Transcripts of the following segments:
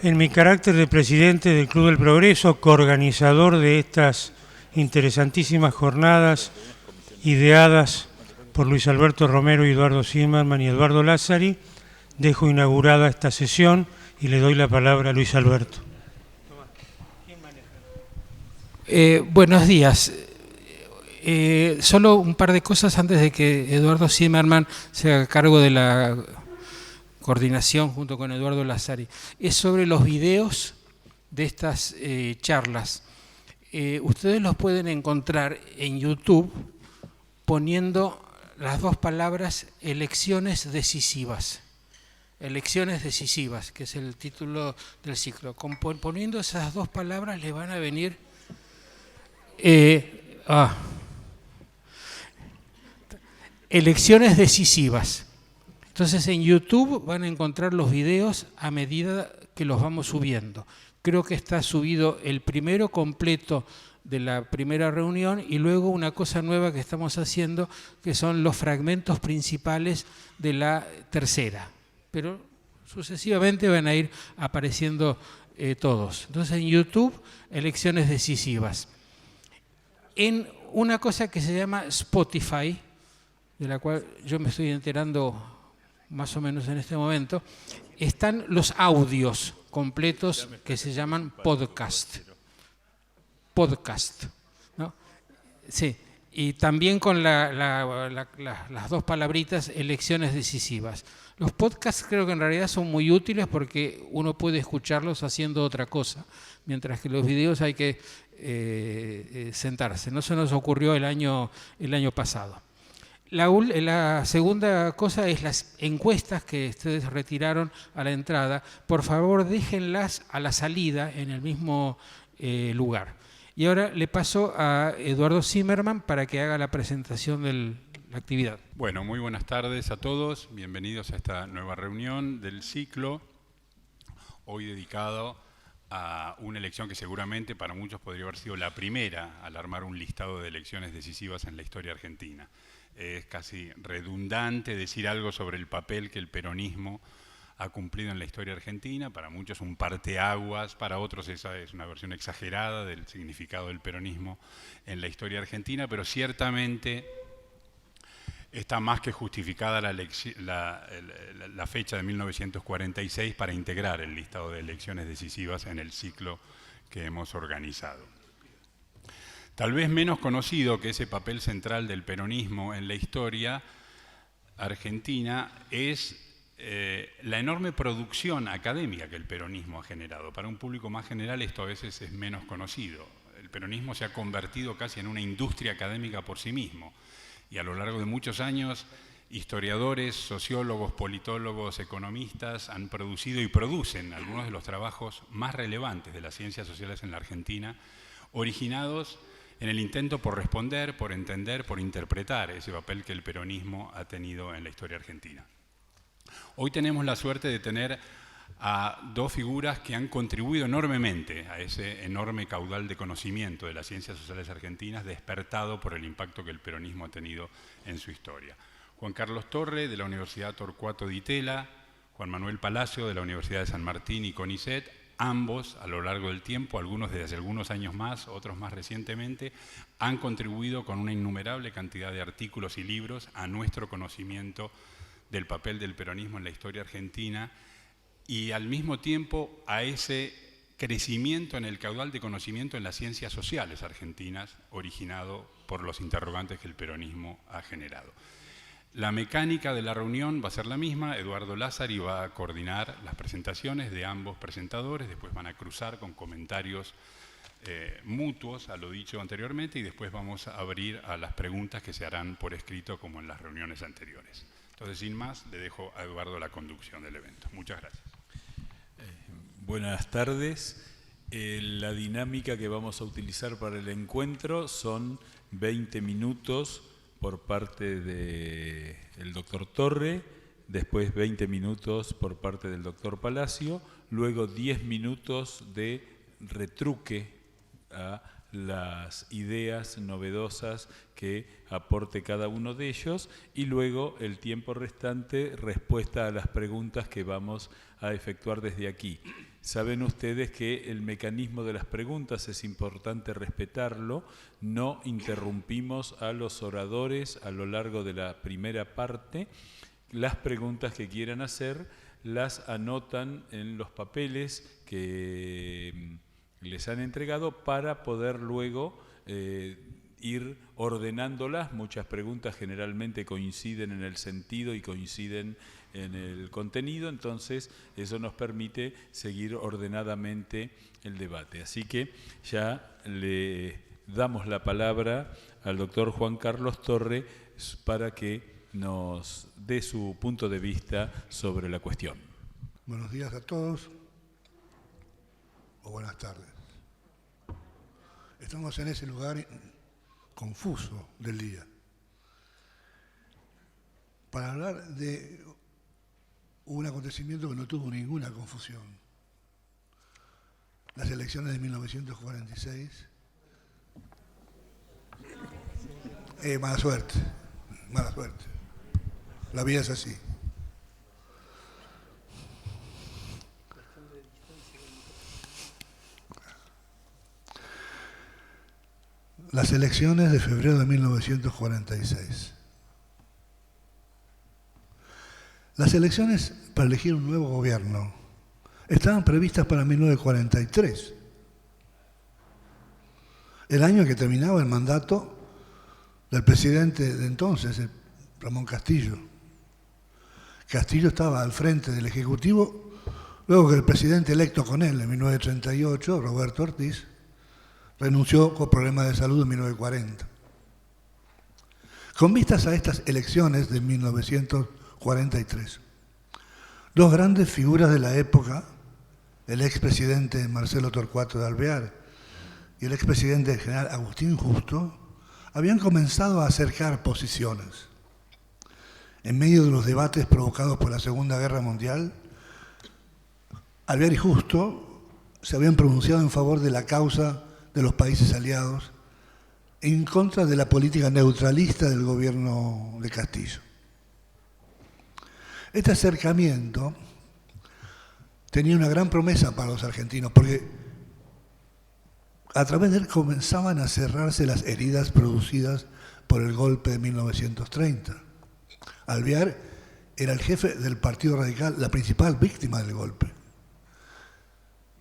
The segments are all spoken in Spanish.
En mi carácter de presidente del Club del Progreso, coorganizador de estas interesantísimas jornadas ideadas por Luis Alberto Romero, Eduardo Zimmerman y Eduardo Lázari, dejo inaugurada esta sesión y le doy la palabra a Luis Alberto. Buenos días. Solo un par de cosas antes de que Eduardo Zimmerman se haga cargo de la coordinación junto con Eduardo Lázari. Es sobre los videos de estas charlas. Ustedes los pueden encontrar en YouTube poniendo las dos palabras elecciones decisivas. Elecciones decisivas, que es el título del ciclo. Poniendo esas dos palabras le van a venir... elecciones decisivas. Entonces en YouTube van a encontrar los videos a medida que los vamos subiendo. Creo que está subido el primero completo de la primera reunión y luego una cosa nueva que estamos haciendo, que son los fragmentos principales de la tercera. Pero sucesivamente van a ir apareciendo todos. Entonces en YouTube, elecciones decisivas. En una cosa que se llama Spotify, de la cual yo me estoy enterando más o menos en este momento, están los audios completos que se llaman podcast. Podcast, ¿no? Sí, y también con las dos palabritas, elecciones decisivas. Los podcasts creo que en realidad son muy útiles porque uno puede escucharlos haciendo otra cosa, mientras que los videos hay que sentarse. No se nos ocurrió el año pasado. La segunda cosa es las encuestas que ustedes retiraron a la entrada. Por favor, déjenlas a la salida en el mismo lugar. Y ahora le paso a Eduardo Zimmerman para que haga la presentación de la actividad. Bueno, muy buenas tardes a todos. Bienvenidos a esta nueva reunión del ciclo, hoy dedicado a una elección que seguramente para muchos podría haber sido la primera al armar un listado de elecciones decisivas en la historia argentina. Es casi redundante decir algo sobre el papel que el peronismo ha cumplido en la historia argentina. Para muchos un parteaguas, para otros esa es una versión exagerada del significado del peronismo en la historia argentina, pero ciertamente está más que justificada la fecha de 1946 para integrar el listado de elecciones decisivas en el ciclo que hemos organizado. Tal vez menos conocido que ese papel central del peronismo en la historia argentina es la enorme producción académica que el peronismo ha generado. Para un público más general esto a veces es menos conocido. El peronismo se ha convertido casi en una industria académica por sí mismo y a lo largo de muchos años historiadores, sociólogos, politólogos, economistas han producido y producen algunos de los trabajos más relevantes de las ciencias sociales en la Argentina, originados en el intento por responder, por entender, por interpretar ese papel que el peronismo ha tenido en la historia argentina. Hoy tenemos la suerte de tener a dos figuras que han contribuido enormemente a ese enorme caudal de conocimiento de las ciencias sociales argentinas despertado por el impacto que el peronismo ha tenido en su historia. Juan Carlos Torre, de la Universidad Torcuato Di Tella, Juan Manuel Palacio, de la Universidad de San Martín y CONICET, ambos, a lo largo del tiempo, algunos desde hace algunos años más, otros más recientemente, han contribuido con una innumerable cantidad de artículos y libros a nuestro conocimiento del papel del peronismo en la historia argentina y al mismo tiempo a ese crecimiento en el caudal de conocimiento en las ciencias sociales argentinas originado por los interrogantes que el peronismo ha generado. La mecánica de la reunión va a ser la misma. Eduardo Lázari va a coordinar las presentaciones de ambos presentadores, después van a cruzar con comentarios mutuos a lo dicho anteriormente y después vamos a abrir a las preguntas que se harán por escrito como en las reuniones anteriores. Entonces, sin más, le dejo a Eduardo la conducción del evento. Muchas gracias. Buenas tardes. La dinámica que vamos a utilizar para el encuentro son 20 minutos por parte del doctor Torre, después 20 minutos por parte del doctor Palacio, luego 10 minutos de retruque a las ideas novedosas que aporte cada uno de ellos y luego el tiempo restante respuesta a las preguntas que vamos a efectuar desde aquí. Saben ustedes que el mecanismo de las preguntas es importante respetarlo, no interrumpimos a los oradores a lo largo de la primera parte, las preguntas que quieran hacer las anotan en los papeles que les han entregado para poder luego ir ordenándolas. Muchas preguntas generalmente coinciden en el sentido y coinciden en el contenido, entonces eso nos permite seguir ordenadamente el debate. Así que ya le damos la palabra al doctor Juan Carlos Torre para que nos dé su punto de vista sobre la cuestión. Buenos días a todos, o buenas tardes. Estamos en ese lugar confuso del día para hablar de un acontecimiento que no tuvo ninguna confusión. Las elecciones de 1946. Mala suerte, mala suerte. La vida es así. Las elecciones de febrero de 1946. Las elecciones para elegir un nuevo gobierno estaban previstas para 1943, el año en que terminaba el mandato del presidente de entonces, Ramón Castillo. Castillo estaba al frente del Ejecutivo, luego que el presidente electo con él en 1938, Roberto Ortiz, renunció por problemas de salud en 1940. Con vistas a estas elecciones de 1943, dos grandes figuras de la época, el expresidente Marcelo Torcuato de Alvear y el expresidente general Agustín Justo, habían comenzado a acercar posiciones. En medio de los debates provocados por la Segunda Guerra Mundial, Alvear y Justo se habían pronunciado en favor de la causa de los países aliados en contra de la política neutralista del gobierno de Castillo. Este acercamiento tenía una gran promesa para los argentinos, porque a través de él comenzaban a cerrarse las heridas producidas por el golpe de 1930. Alvear era el jefe del Partido Radical, la principal víctima del golpe.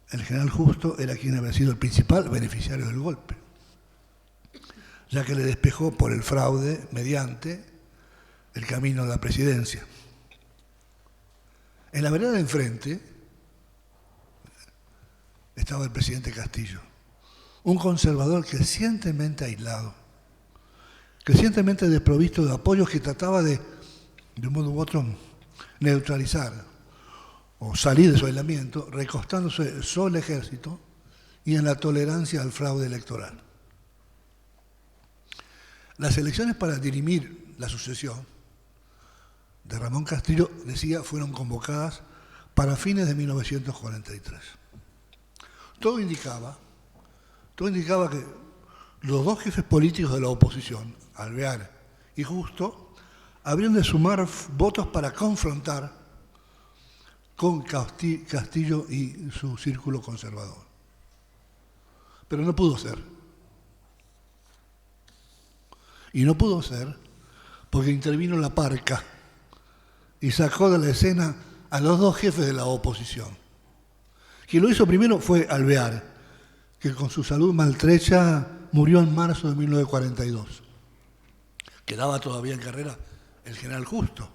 El general Justo era quien había sido el principal beneficiario del golpe, ya que le despejó por el fraude mediante el camino a la presidencia. En la vereda de enfrente estaba el presidente Castillo, un conservador crecientemente aislado, crecientemente desprovisto de apoyos, que trataba de un modo u otro, neutralizar o salir de su aislamiento, recostándose sobre el ejército y en la tolerancia al fraude electoral. Las elecciones para dirimir la sucesión de Ramón Castillo, decía, fueron convocadas para fines de 1943. Todo indicaba que los dos jefes políticos de la oposición, Alvear y Justo, habrían de sumar votos para confrontar con Castillo y su círculo conservador. Pero no pudo ser. Y no pudo ser porque intervino la Parca y sacó de la escena a los dos jefes de la oposición. Quien lo hizo primero fue Alvear, que con su salud maltrecha murió en marzo de 1942. Quedaba todavía en carrera el general Justo,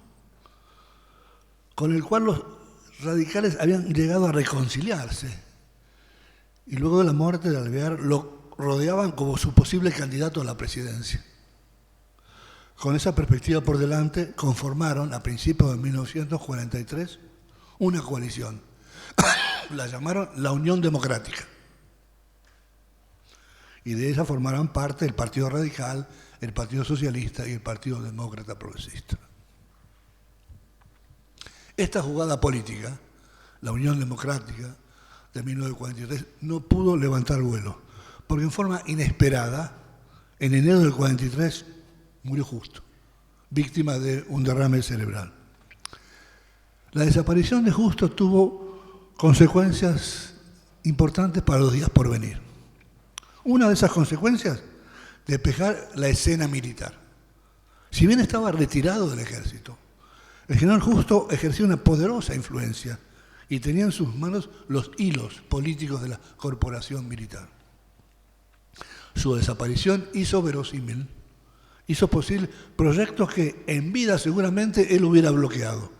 con el cual los radicales habían llegado a reconciliarse. Y luego de la muerte de Alvear lo rodeaban como su posible candidato a la presidencia. Con esa perspectiva por delante, conformaron a principios de 1943 una coalición. La llamaron la Unión Democrática. Y de esa formaron parte el Partido Radical, el Partido Socialista y el Partido Demócrata Progresista. Esta jugada política, la Unión Democrática de 1943, no pudo levantar vuelo, porque en forma inesperada, en enero del 43, murió Justo, víctima de un derrame cerebral. La desaparición de Justo tuvo consecuencias importantes para los días por venir. Una de esas consecuencias, despejar la escena militar. Si bien estaba retirado del ejército, el general Justo ejercía una poderosa influencia y tenía en sus manos los hilos políticos de la corporación militar. Su desaparición hizo verosímil, hizo posible proyectos que en vida seguramente él hubiera bloqueado.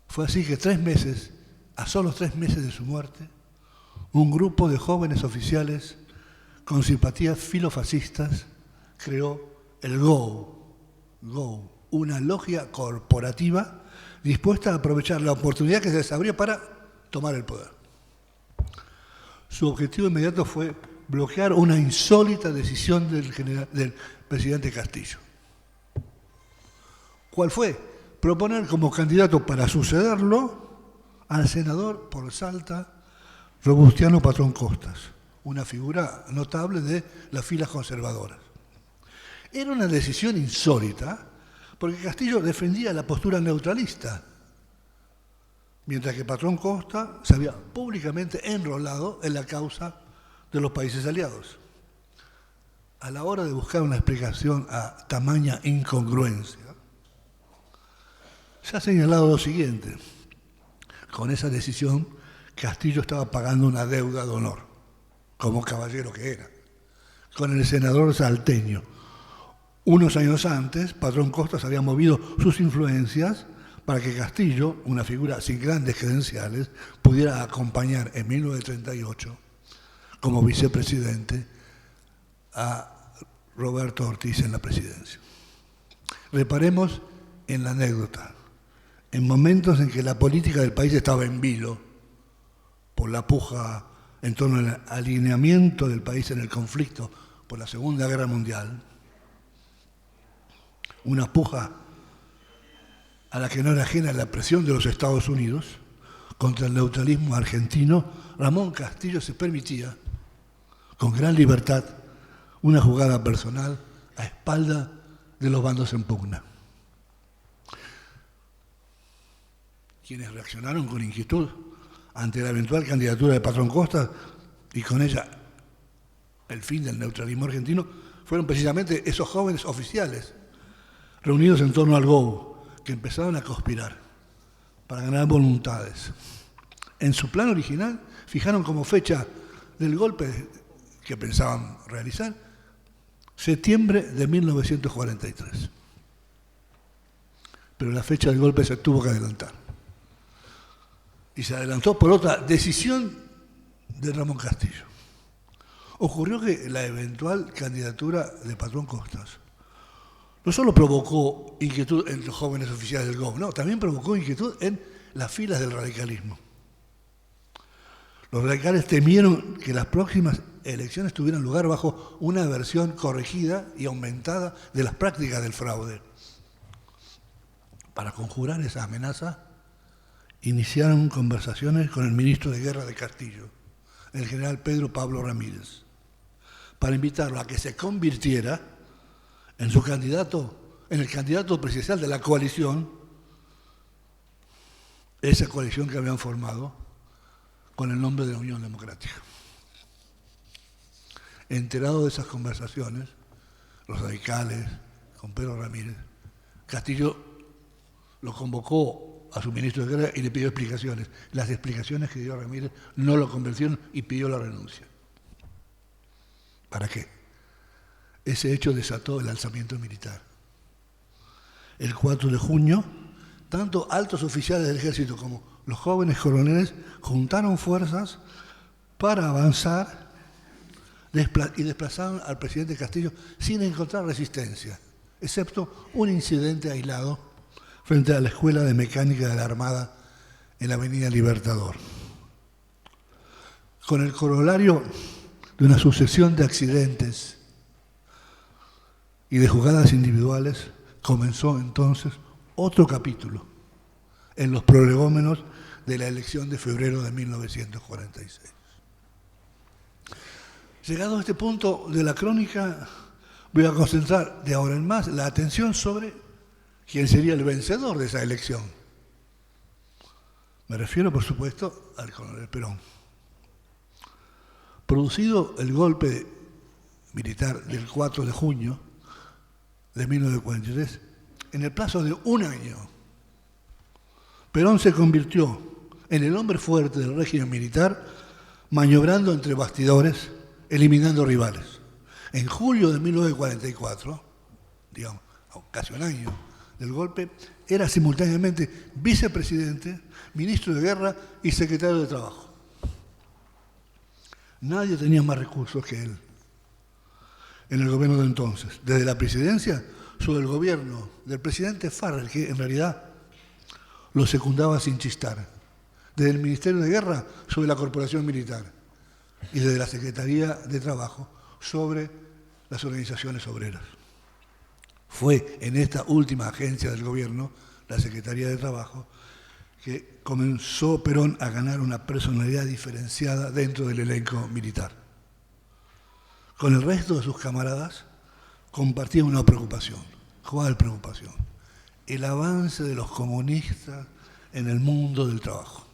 Fue así que a solo 3 meses de su muerte, un grupo de jóvenes oficiales con simpatías filofascistas creó el GO, una logia corporativa dispuesta a aprovechar la oportunidad que se les abría para tomar el poder. Su objetivo inmediato fue bloquear una insólita decisión del presidente Castillo. ¿Cuál fue? Proponer como candidato para sucederlo al senador por Salta, Robustiano Patrón Costas, una figura notable de las filas conservadoras. Era una decisión insólita, porque Castillo defendía la postura neutralista, mientras que Patrón Costa se había públicamente enrolado en la causa de los países aliados. A la hora de buscar una explicación a tamaña incongruencia, se ha señalado lo siguiente: con esa decisión, Castillo estaba pagando una deuda de honor, como caballero que era, con el senador salteño. Unos años antes, Patrón Costas había movido sus influencias para que Castillo, una figura sin grandes credenciales, pudiera acompañar en 1938 como vicepresidente a Roberto Ortiz en la presidencia. Reparemos en la anécdota. En momentos en que la política del país estaba en vilo por la puja en torno al alineamiento del país en el conflicto por la Segunda Guerra Mundial, una puja a la que no era ajena la presión de los Estados Unidos contra el neutralismo argentino, Ramón Castillo se permitía, con gran libertad, una jugada personal a espalda de los bandos en pugna. Quienes reaccionaron con inquietud ante la eventual candidatura de Patrón Costa y con ella el fin del neutralismo argentino fueron precisamente esos jóvenes oficiales reunidos en torno al GO, que empezaron a conspirar para ganar voluntades. En su plan original fijaron como fecha del golpe que pensaban realizar septiembre de 1943. Pero la fecha del golpe se tuvo que adelantar. Y se adelantó por otra decisión de Ramón Castillo. Ocurrió que la eventual candidatura de Patrón Costas no solo provocó inquietud en los jóvenes oficiales del GO, no, también provocó inquietud en las filas del radicalismo. Los radicales temieron que las próximas elecciones tuvieran lugar bajo una versión corregida y aumentada de las prácticas del fraude. Para conjurar esa amenaza, iniciaron conversaciones con el ministro de Guerra de Castillo, el general Pedro Pablo Ramírez, para invitarlo a que se convirtiera en el candidato presidencial de la coalición, esa coalición que habían formado con el nombre de la Unión Democrática. Enterado de esas conversaciones, los radicales, con Pedro Ramírez, Castillo lo convocó a su ministro de Guerra y le pidió explicaciones. Las explicaciones que dio Ramírez no lo convencieron y pidió la renuncia. ¿Para qué? Ese hecho desató el alzamiento militar. El 4 de junio, tanto altos oficiales del ejército como los jóvenes coroneles juntaron fuerzas para avanzar y desplazaron al presidente Castillo sin encontrar resistencia, excepto un incidente aislado frente a la Escuela de Mecánica de la Armada en la Avenida Libertador. Con el corolario de una sucesión de accidentes y de jugadas individuales, comenzó entonces otro capítulo en los prolegómenos de la elección de febrero de 1946. Llegado a este punto de la crónica, voy a concentrar de ahora en más la atención sobre quién sería el vencedor de esa elección. Me refiero, por supuesto, al coronel Perón. Producido el golpe militar del 4 de junio de 1943, en el plazo de un año, Perón se convirtió en el hombre fuerte del régimen militar, maniobrando entre bastidores, eliminando rivales. En julio de 1944, digamos, casi un año del golpe, era simultáneamente vicepresidente, ministro de Guerra y secretario de Trabajo. Nadie tenía más recursos que él en el gobierno de entonces. Desde la presidencia, sobre el gobierno del presidente Farrell, que en realidad lo secundaba sin chistar. Desde el Ministerio de Guerra, sobre la Corporación Militar. Y desde la Secretaría de Trabajo, sobre las organizaciones obreras. Fue en esta última agencia del gobierno, la Secretaría de Trabajo, que comenzó Perón a ganar una personalidad diferenciada dentro del elenco militar. Con el resto de sus camaradas compartía una preocupación. ¿Cuál preocupación? El avance de los comunistas en el mundo del trabajo.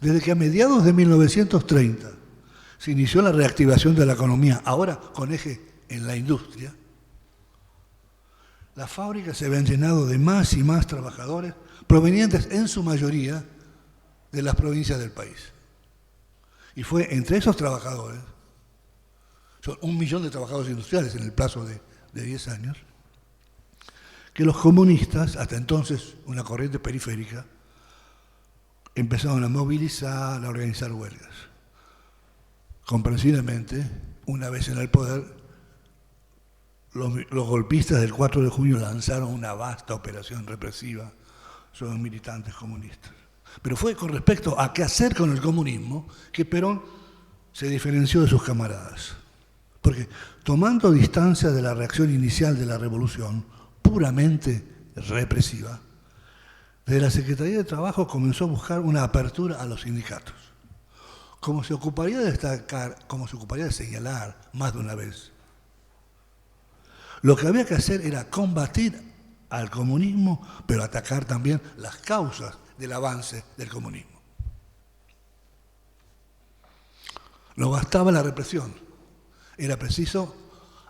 Desde que a mediados de 1930 se inició la reactivación de la economía, ahora con eje en la industria, las fábricas se habían llenado de más y más trabajadores provenientes en su mayoría de las provincias del país. Y fue entre esos trabajadores, son 1 millón de trabajadores industriales en el plazo de 10 años, que los comunistas, hasta entonces una corriente periférica, empezaron a movilizar, a organizar huelgas. Comprensiblemente, una vez en el poder, los golpistas del 4 de junio lanzaron una vasta operación represiva sobre militantes comunistas. Pero fue con respecto a qué hacer con el comunismo que Perón se diferenció de sus camaradas. Porque tomando distancia de la reacción inicial de la revolución, puramente represiva, desde la Secretaría de Trabajo comenzó a buscar una apertura a los sindicatos. Como se ocuparía de destacar, como se ocuparía de señalar más de una vez, lo que había que hacer era combatir al comunismo, pero atacar también las causas del avance del comunismo. No bastaba la represión, era preciso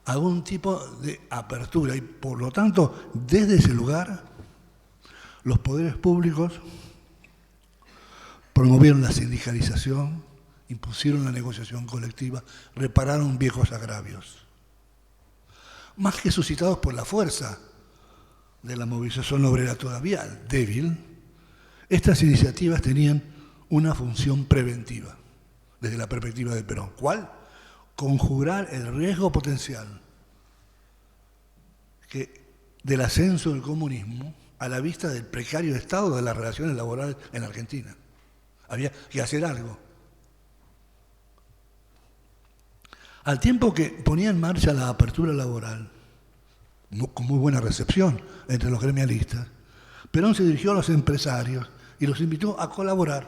algún tipo de apertura y por lo tanto, desde ese lugar, los poderes públicos promovieron la sindicalización, impusieron la negociación colectiva, repararon viejos agravios. Más que suscitados por la fuerza de la movilización obrera todavía débil, estas iniciativas tenían una función preventiva desde la perspectiva de Perón. ¿Cuál? Conjurar el riesgo potencial del ascenso del comunismo a la vista del precario estado de las relaciones laborales en Argentina. Había que hacer algo. Al tiempo que ponía en marcha la apertura laboral, con muy buena recepción entre los gremialistas, Perón se dirigió a los empresarios y los invitó a colaborar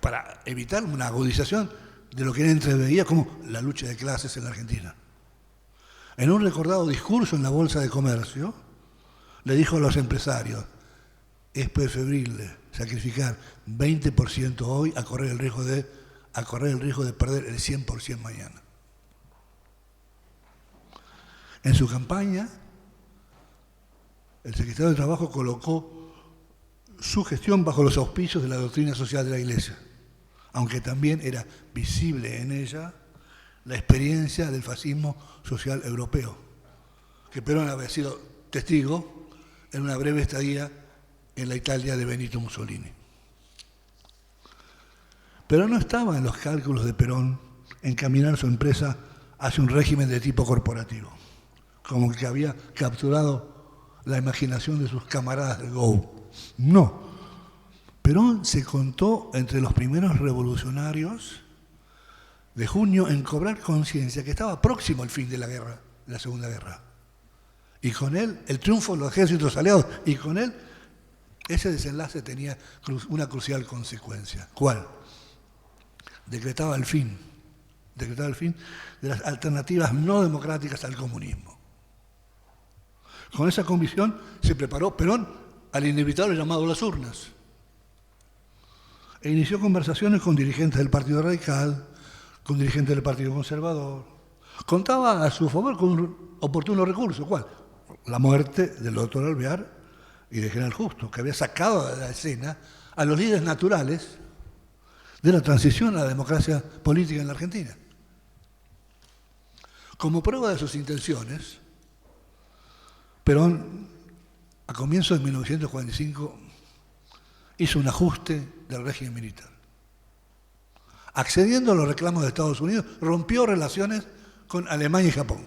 para evitar una agudización de lo que él entreveía como la lucha de clases en la Argentina. En un recordado discurso en la Bolsa de Comercio, le dijo a los empresarios, es preferible sacrificar 20% hoy a correr el riesgo de perder el 100% mañana. En su campaña, el secretario de Trabajo colocó su gestión bajo los auspicios de la doctrina social de la Iglesia, aunque también era visible en ella la experiencia del fascismo social europeo, que Perón había sido testigo en una breve estadía en la Italia de Benito Mussolini. Pero no estaba en los cálculos de Perón encaminar su empresa hacia un régimen de tipo corporativo, como que había capturado la imaginación de sus camaradas del GO. No. Perón se contó entre los primeros revolucionarios de junio en cobrar conciencia que estaba próximo el fin de la guerra, de la Segunda Guerra. Y con él, el triunfo de los ejércitos aliados, y con él, ese desenlace tenía una crucial consecuencia. ¿Cuál? decretaba el fin de las alternativas no democráticas al comunismo. Con esa convicción se preparó Perón al inevitable llamado a las urnas e inició conversaciones con dirigentes del Partido Radical, con dirigentes del Partido Conservador. Contaba a su favor con un oportuno recurso, ¿cuál? La muerte del doctor Alvear y de General Justo, que había sacado de la escena a los líderes naturales de la transición a la democracia política en la Argentina. Como prueba de sus intenciones, Perón, a comienzos de 1945, hizo un ajuste del régimen militar. Accediendo a los reclamos de Estados Unidos, rompió relaciones con Alemania y Japón.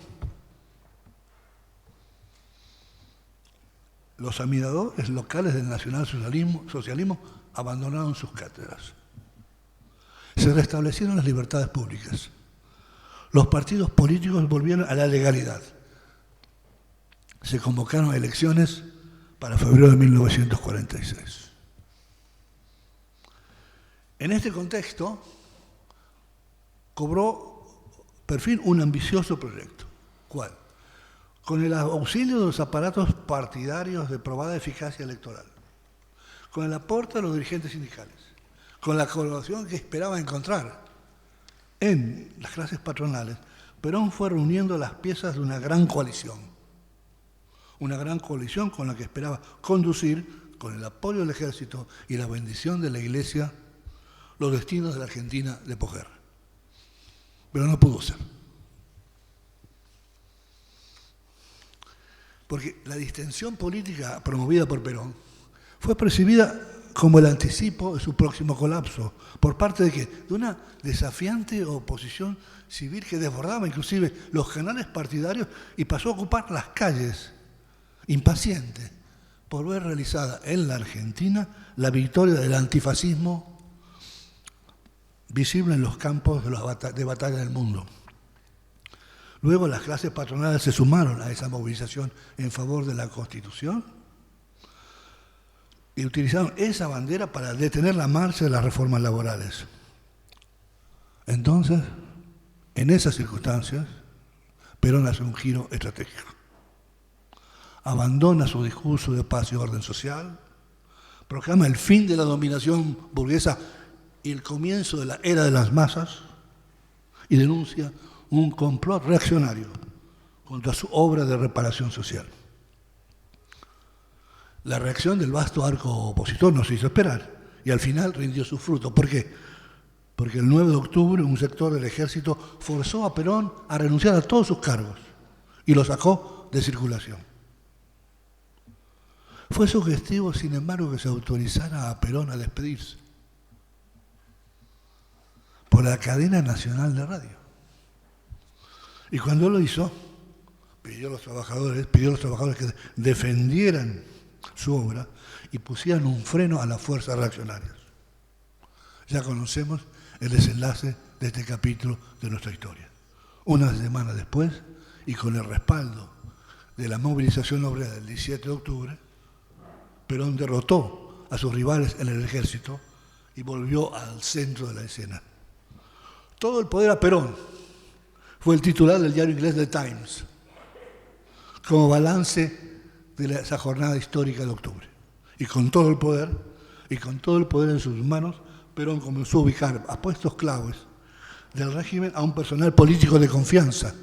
Los admiradores locales del nacionalsocialismo abandonaron sus cátedras. Se restablecieron las libertades públicas. Los partidos políticos volvieron a la legalidad. Se convocaron elecciones para febrero de 1946. En este contexto, cobró perfil un ambicioso proyecto. ¿Cuál? Con el auxilio de los aparatos partidarios de probada eficacia electoral, con el aporte de los dirigentes sindicales, con la colaboración que esperaba encontrar en las clases patronales, Perón fue reuniendo las piezas de una gran coalición con la que esperaba conducir, con el apoyo del ejército y la bendición de la Iglesia, los destinos de la Argentina de posguerra. Pero no pudo ser. Porque la distensión política promovida por Perón fue percibida como el anticipo de su próximo colapso. ¿Por parte de qué? De una desafiante oposición civil que desbordaba inclusive los canales partidarios y pasó a ocupar las calles, impaciente por ver realizada en la Argentina la victoria del antifascismo visible en los campos de batalla del mundo. Luego las clases patronales se sumaron a esa movilización en favor de la Constitución y utilizaron esa bandera para detener la marcha de las reformas laborales. Entonces, en esas circunstancias, Perón hace un giro estratégico. Abandona su discurso de paz y orden social, proclama el fin de la dominación burguesa y el comienzo de la era de las masas y denuncia un complot reaccionario contra su obra de reparación social. La reacción del vasto arco opositor no se hizo esperar y al final rindió su fruto. ¿Por qué? Porque el 9 de octubre un sector del ejército forzó a Perón a renunciar a todos sus cargos y lo sacó de circulación. Fue sugestivo, sin embargo, que se autorizara a Perón a despedirse por la cadena nacional de radio. Y cuando lo hizo, pidió a los trabajadores que defendieran su obra y pusieran un freno a las fuerzas reaccionarias. Ya conocemos el desenlace de este capítulo de nuestra historia. Una semana después, y con el respaldo de la movilización obrera del 17 de octubre, Perón derrotó a sus rivales en el ejército y volvió al centro de la escena. Todo el poder a Perón, fue el titular del diario inglés The Times, como balance de esa jornada histórica de octubre. Y con todo el poder en sus manos, Perón comenzó a ubicar a puestos claves del régimen a un personal político de confianza.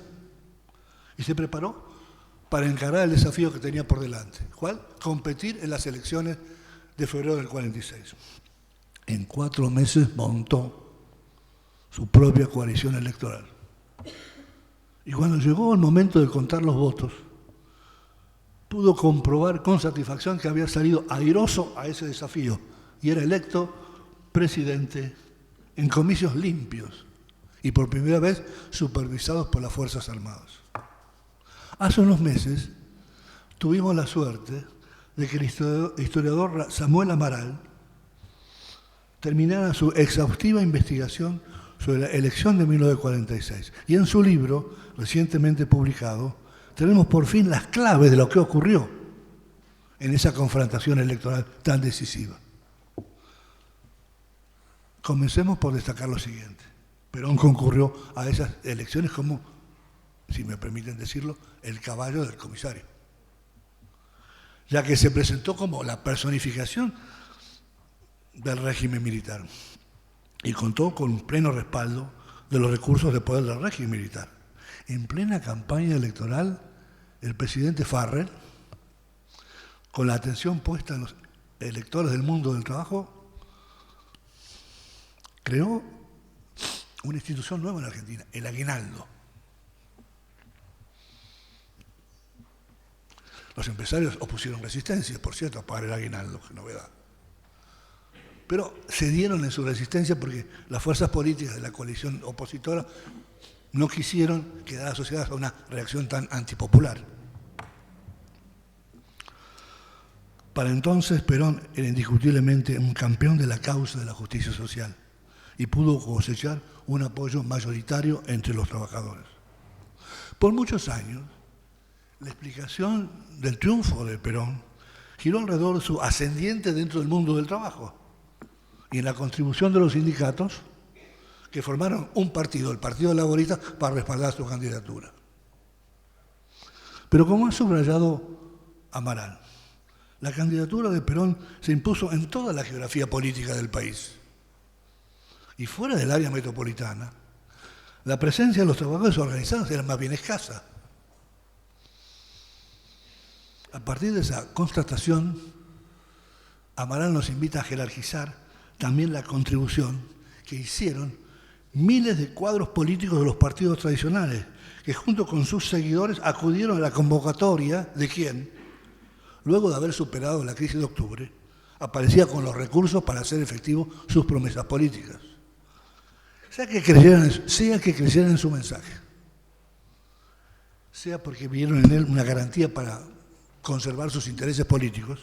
Y se preparó para encarar el desafío que tenía por delante. ¿Cuál? Competir en las elecciones de febrero del 46. En 4 meses montó su propia coalición electoral. Y cuando llegó el momento de contar los votos, pudo comprobar con satisfacción que había salido airoso a ese desafío y era electo presidente en comicios limpios y por primera vez supervisados por las Fuerzas Armadas. Hace unos meses tuvimos la suerte de que el historiador Samuel Amaral terminara su exhaustiva investigación sobre la elección de 1946. Y en su libro, recientemente publicado, tenemos por fin las claves de lo que ocurrió en esa confrontación electoral tan decisiva. Comencemos por destacar lo siguiente. Perón concurrió a esas elecciones como, si me permiten decirlo, el caballo del comisario, ya que se presentó como la personificación del régimen militar y contó con un pleno respaldo de los recursos de poder del régimen militar. En plena campaña electoral, el presidente Farrell, con la atención puesta en los electores del mundo del trabajo, creó una institución nueva en Argentina, el aguinaldo. Los empresarios opusieron resistencia, por cierto, a pagar el aguinaldo, qué novedad. Pero cedieron en su resistencia porque las fuerzas políticas de la coalición opositora no quisieron quedar asociadas a una reacción tan antipopular. Para entonces, Perón era indiscutiblemente un campeón de la causa de la justicia social y pudo cosechar un apoyo mayoritario entre los trabajadores. Por muchos años, la explicación del triunfo de Perón giró alrededor de su ascendiente dentro del mundo del trabajo y en la contribución de los sindicatos que formaron un partido, el Partido Laborista, para respaldar su candidatura. Pero como ha subrayado Amaral, la candidatura de Perón se impuso en toda la geografía política del país. Y fuera del área metropolitana, la presencia de los trabajadores organizados era más bien escasa. A partir de esa constatación, Amaral nos invita a jerarquizar también la contribución que hicieron miles de cuadros políticos de los partidos tradicionales, que junto con sus seguidores acudieron a la convocatoria de quien, luego de haber superado la crisis de octubre, aparecía con los recursos para hacer efectivos sus promesas políticas. Sea que creyeran en su mensaje, sea porque vieron en él una garantía para conservar sus intereses políticos,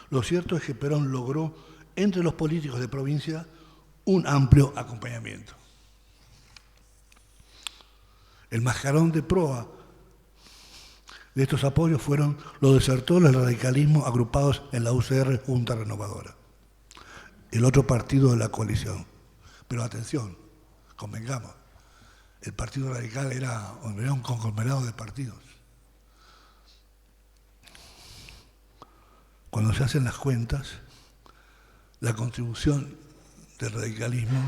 lo cierto es que Perón logró entre los políticos de provincia un amplio acompañamiento. El mascarón de proa de estos apoyos fueron los desertores del radicalismo agrupados en la UCR Junta Renovadora, el otro partido de la coalición. Pero atención, convengamos, el Partido Radical era un conglomerado de partidos. Cuando se hacen las cuentas, la contribución del radicalismo,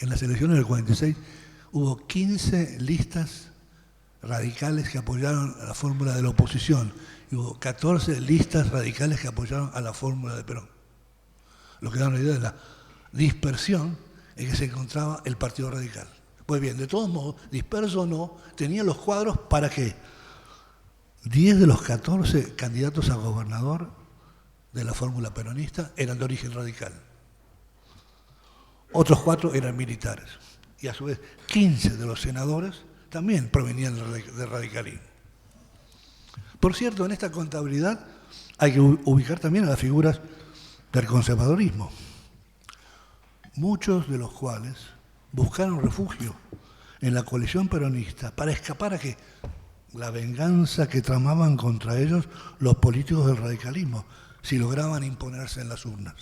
en las elecciones del 46 hubo 15 listas radicales que apoyaron a la fórmula de la oposición y hubo 14 listas radicales que apoyaron a la fórmula de Perón. Lo que da una idea de la dispersión en que se encontraba el Partido Radical. Pues bien, de todos modos, disperso o no, tenía los cuadros para que 10 de los 14 candidatos a gobernador de la fórmula peronista eran de origen radical. Otros 4 eran militares. Y a su vez 15 de los senadores también provenían del radicalismo. Por cierto, en esta contabilidad hay que ubicar también a las figuras del conservadorismo, muchos de los cuales buscaron refugio en la coalición peronista para escapar a que la venganza que tramaban contra ellos los políticos del radicalismo si lograban imponerse en las urnas.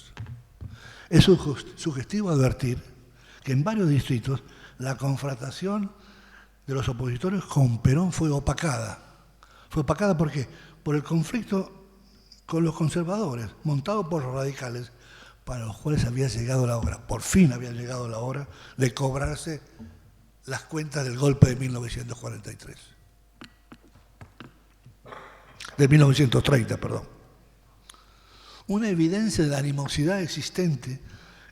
Es sugestivo advertir que en varios distritos la confrontación de los opositores con Perón fue opacada. Fue opacada ¿por qué? Por el conflicto con los conservadores, montado por los radicales, para los cuales había llegado la hora, por fin había llegado la hora de cobrarse las cuentas del golpe de 1943. De 1930, perdón. Una evidencia de la animosidad existente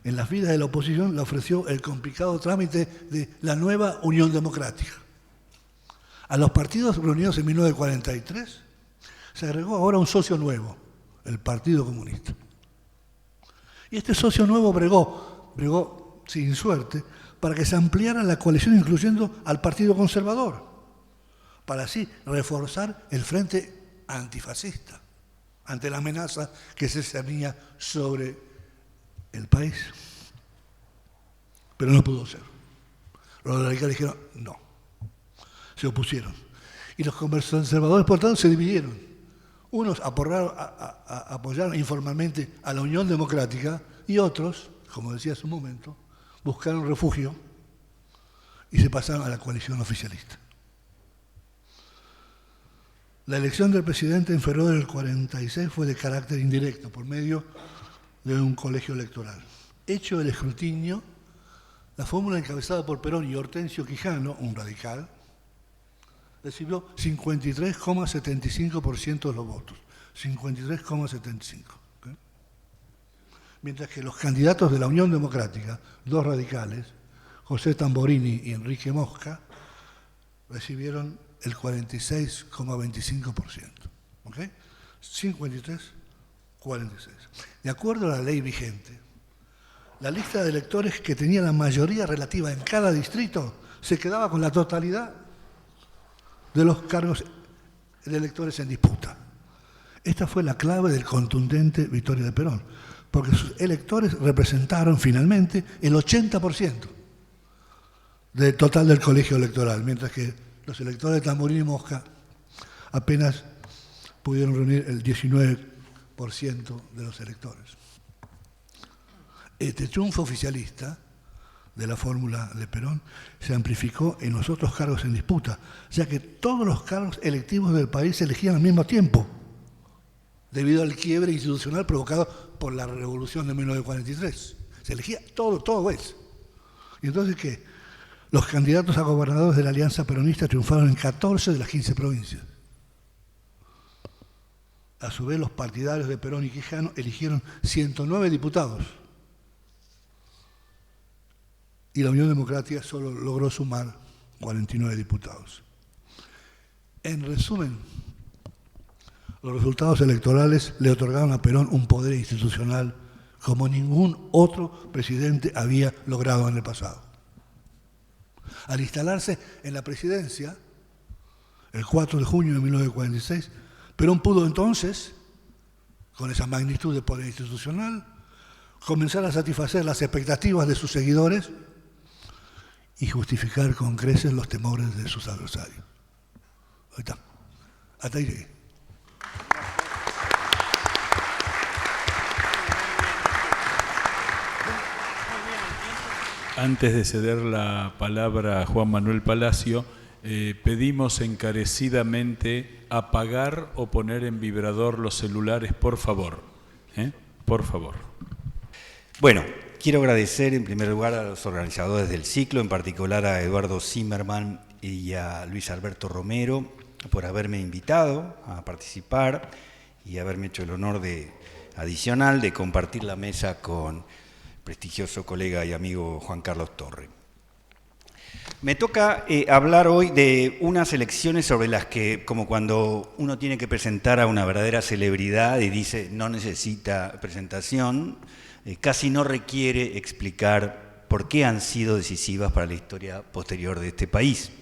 en las vidas de la oposición la ofreció el complicado trámite de la nueva Unión Democrática. A los partidos reunidos en 1943 se agregó ahora un socio nuevo, el Partido Comunista. Y este socio nuevo bregó sin suerte para que se ampliara la coalición incluyendo al Partido Conservador, para así reforzar el frente antifascista ante la amenaza que se cernía sobre el país. Pero no pudo ser. Los radicales dijeron no, se opusieron. Y los conservadores, por tanto, se dividieron. Unos apoyaron informalmente a la Unión Democrática y otros como decía hace un momento, buscaron refugio y se pasaron a la coalición oficialista. La elección del presidente en febrero del 46 fue de carácter indirecto, por medio de un colegio electoral. Hecho el escrutinio, la fórmula encabezada por Perón y Hortensio Quijano, un radical, recibió 53,75% de los votos. 53,75%. ¿Okay? Mientras que los candidatos de la Unión Democrática, dos radicales, José Tamborini y Enrique Mosca, recibieron el 46,25%. ¿Okay? 53-46. De acuerdo a la ley vigente, la lista de electores que tenía la mayoría relativa en cada distrito se quedaba con la totalidad de los cargos de electores en disputa. Esta fue la clave del contundente victoria de Perón, porque sus electores representaron finalmente el 80% del total del colegio electoral, mientras que los electores de Tamborini y Mosca apenas pudieron reunir el 19% de los electores. Este triunfo oficialista de la fórmula de Perón se amplificó en los otros cargos en disputa, ya que todos los cargos electivos del país se elegían al mismo tiempo, debido al quiebre institucional provocado por la Revolución de 1943. Se elegía todo es. Y entonces, ¿qué? Los candidatos a gobernadores de la Alianza Peronista triunfaron en 14 de las 15 provincias. A su vez, los partidarios de Perón y Quijano eligieron 109 diputados. Y la Unión Democrática solo logró sumar 49 diputados. En resumen, los resultados electorales le otorgaron a Perón un poder institucional como ningún otro presidente había logrado en el pasado. Al instalarse en la presidencia, el 4 de junio de 1946, Perón pudo entonces, con esa magnitud de poder institucional, comenzar a satisfacer las expectativas de sus seguidores y justificar con creces los temores de sus adversarios. Ahí está. Hasta ahí llegué. Antes de ceder la palabra a Juan Manuel Palacio, pedimos encarecidamente apagar o poner en vibrador los celulares, por favor. Por favor. Bueno, quiero agradecer en primer lugar a los organizadores del ciclo, en particular a Eduardo Zimmerman y a Luis Alberto Romero, por haberme invitado a participar y haberme hecho el honor adicional de compartir la mesa con prestigioso colega y amigo Juan Carlos Torre. Me toca hablar hoy de unas elecciones sobre las que, como cuando uno tiene que presentar a una verdadera celebridad y dice no necesita presentación, casi no requiere explicar por qué han sido decisivas para la historia posterior de este país.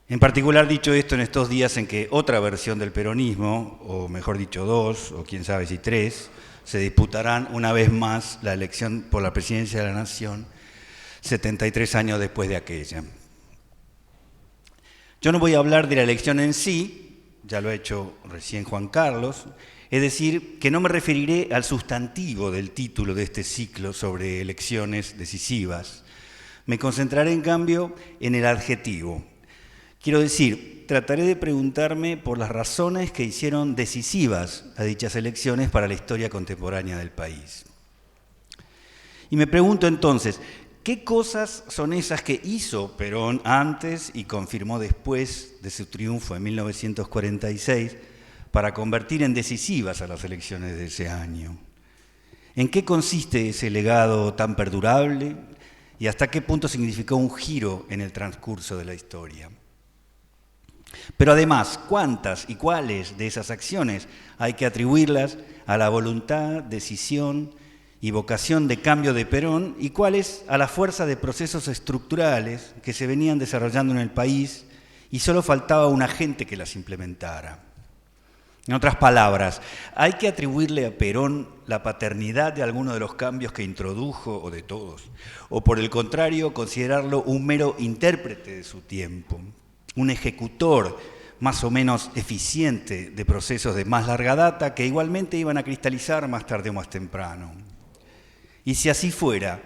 En particular, dicho esto en estos días en que otra versión del peronismo, o mejor dicho dos, o quién sabe si tres, se disputarán una vez más la elección por la presidencia de la Nación 73 años después de aquella. Yo no voy a hablar de la elección en sí, ya lo ha hecho recién Juan Carlos, es decir, que no me referiré al sustantivo del título de este ciclo sobre elecciones decisivas. Me concentraré, en cambio, en el adjetivo. Quiero decir, trataré de preguntarme por las razones que hicieron decisivas a dichas elecciones para la historia contemporánea del país. Y me pregunto entonces, ¿qué cosas son esas que hizo Perón antes y confirmó después de su triunfo en 1946 para convertir en decisivas a las elecciones de ese año? ¿En qué consiste ese legado tan perdurable y hasta qué punto significó un giro en el transcurso de la historia? Pero además, ¿cuántas y cuáles de esas acciones hay que atribuirlas a la voluntad, decisión y vocación de cambio de Perón y cuáles a la fuerza de procesos estructurales que se venían desarrollando en el país y solo faltaba un agente que las implementara? En otras palabras, ¿hay que atribuirle a Perón la paternidad de alguno de los cambios que introdujo o de todos? ¿O por el contrario, considerarlo un mero intérprete de su tiempo? Un ejecutor más o menos eficiente de procesos de más larga data que igualmente iban a cristalizar más tarde o más temprano. Y si así fuera,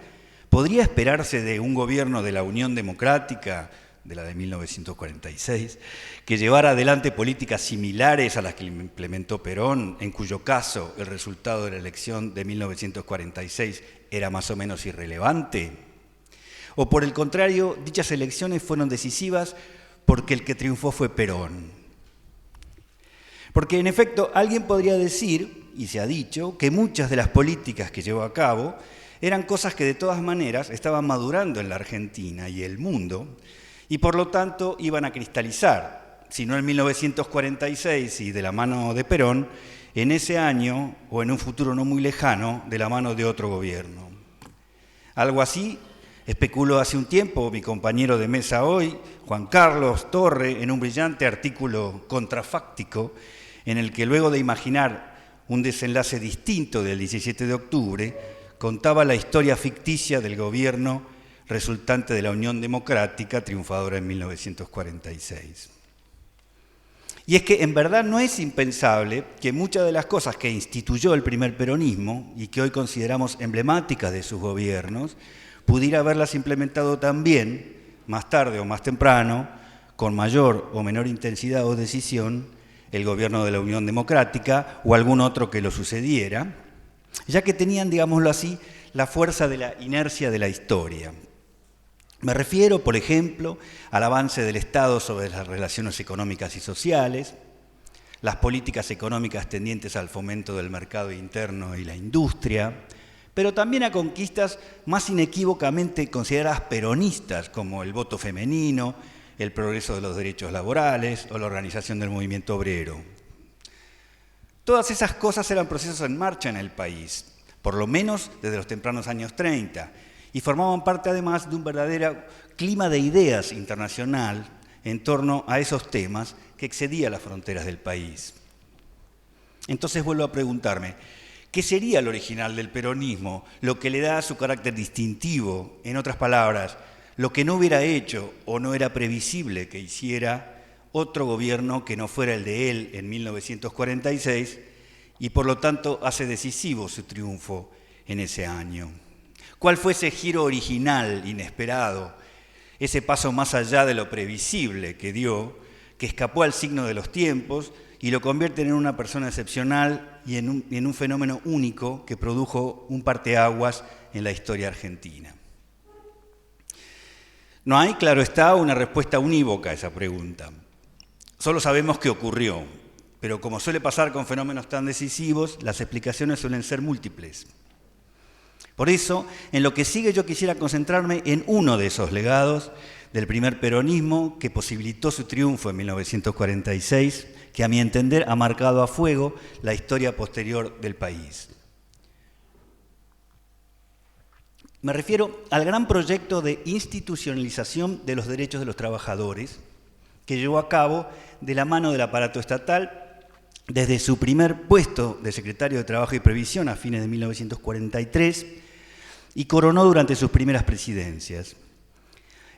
¿podría esperarse de un gobierno de la Unión Democrática, de la de 1946, que llevara adelante políticas similares a las que implementó Perón, en cuyo caso el resultado de la elección de 1946 era más o menos irrelevante? ¿O por el contrario, dichas elecciones fueron decisivas porque el que triunfó fue Perón? Porque en efecto alguien podría decir, y se ha dicho, que muchas de las políticas que llevó a cabo eran cosas que de todas maneras estaban madurando en la Argentina y el mundo, y por lo tanto iban a cristalizar, si no en 1946 y de la mano de Perón, en ese año o en un futuro no muy lejano de la mano de otro gobierno. Algo así especuló hace un tiempo mi compañero de mesa hoy, Juan Carlos Torre, en un brillante artículo contrafáctico en el que luego de imaginar un desenlace distinto del 17 de octubre, contaba la historia ficticia del gobierno resultante de la Unión Democrática, triunfadora en 1946. Y es que en verdad no es impensable que muchas de las cosas que instituyó el primer peronismo y que hoy consideramos emblemáticas de sus gobiernos, pudiera haberlas implementado también, más tarde o más temprano, con mayor o menor intensidad o decisión, el gobierno de la Unión Democrática o algún otro que lo sucediera, ya que tenían, digámoslo así, la fuerza de la inercia de la historia. Me refiero, por ejemplo, al avance del Estado sobre las relaciones económicas y sociales, las políticas económicas tendientes al fomento del mercado interno y la industria, pero también a conquistas más inequívocamente consideradas peronistas, como el voto femenino, el progreso de los derechos laborales o la organización del movimiento obrero. Todas esas cosas eran procesos en marcha en el país, por lo menos desde los tempranos años 30, y formaban parte además de un verdadero clima de ideas internacional en torno a esos temas que excedía las fronteras del país. Entonces vuelvo a preguntarme, ¿qué sería lo original del peronismo, lo que le da su carácter distintivo? En otras palabras, lo que no hubiera hecho o no era previsible que hiciera otro gobierno que no fuera el de él en 1946 y por lo tanto hace decisivo su triunfo en ese año. ¿Cuál fue ese giro original, inesperado, ese paso más allá de lo previsible que dio, que escapó al signo de los tiempos y lo convierte en una persona excepcional y en un fenómeno único que produjo un parteaguas en la historia argentina? No hay, claro está, una respuesta unívoca a esa pregunta. Solo sabemos qué ocurrió, pero como suele pasar con fenómenos tan decisivos, las explicaciones suelen ser múltiples. Por eso, en lo que sigue yo quisiera concentrarme en uno de esos legados del primer peronismo que posibilitó su triunfo en 1946, que a mi entender ha marcado a fuego la historia posterior del país. Me refiero al gran proyecto de institucionalización de los derechos de los trabajadores que llevó a cabo de la mano del aparato estatal desde su primer puesto de secretario de Trabajo y Previsión a fines de 1943 y coronó durante sus primeras presidencias.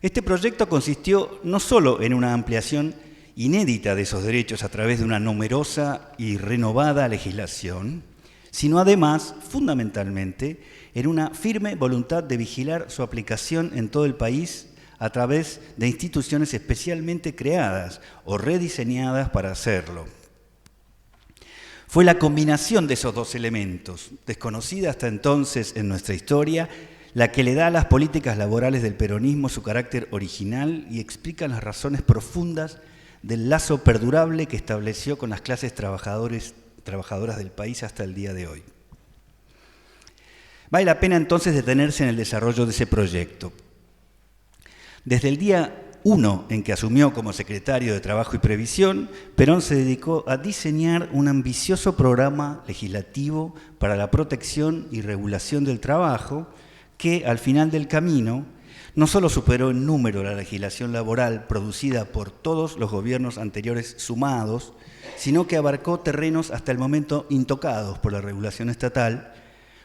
Este proyecto consistió no solo en una ampliación inédita de esos derechos a través de una numerosa y renovada legislación, sino además, fundamentalmente, en una firme voluntad de vigilar su aplicación en todo el país a través de instituciones especialmente creadas o rediseñadas para hacerlo. Fue la combinación de esos dos elementos, desconocida hasta entonces en nuestra historia, la que le da a las políticas laborales del peronismo su carácter original y explica las razones profundas del lazo perdurable que estableció con las clases trabajadoras del país hasta el día de hoy. Vale la pena entonces detenerse en el desarrollo de ese proyecto. Desde el día 1 en que asumió como secretario de Trabajo y Previsión, Perón se dedicó a diseñar un ambicioso programa legislativo para la protección y regulación del trabajo que, al final del camino, no solo superó en número la legislación laboral producida por todos los gobiernos anteriores sumados, sino que abarcó terrenos hasta el momento intocados por la regulación estatal,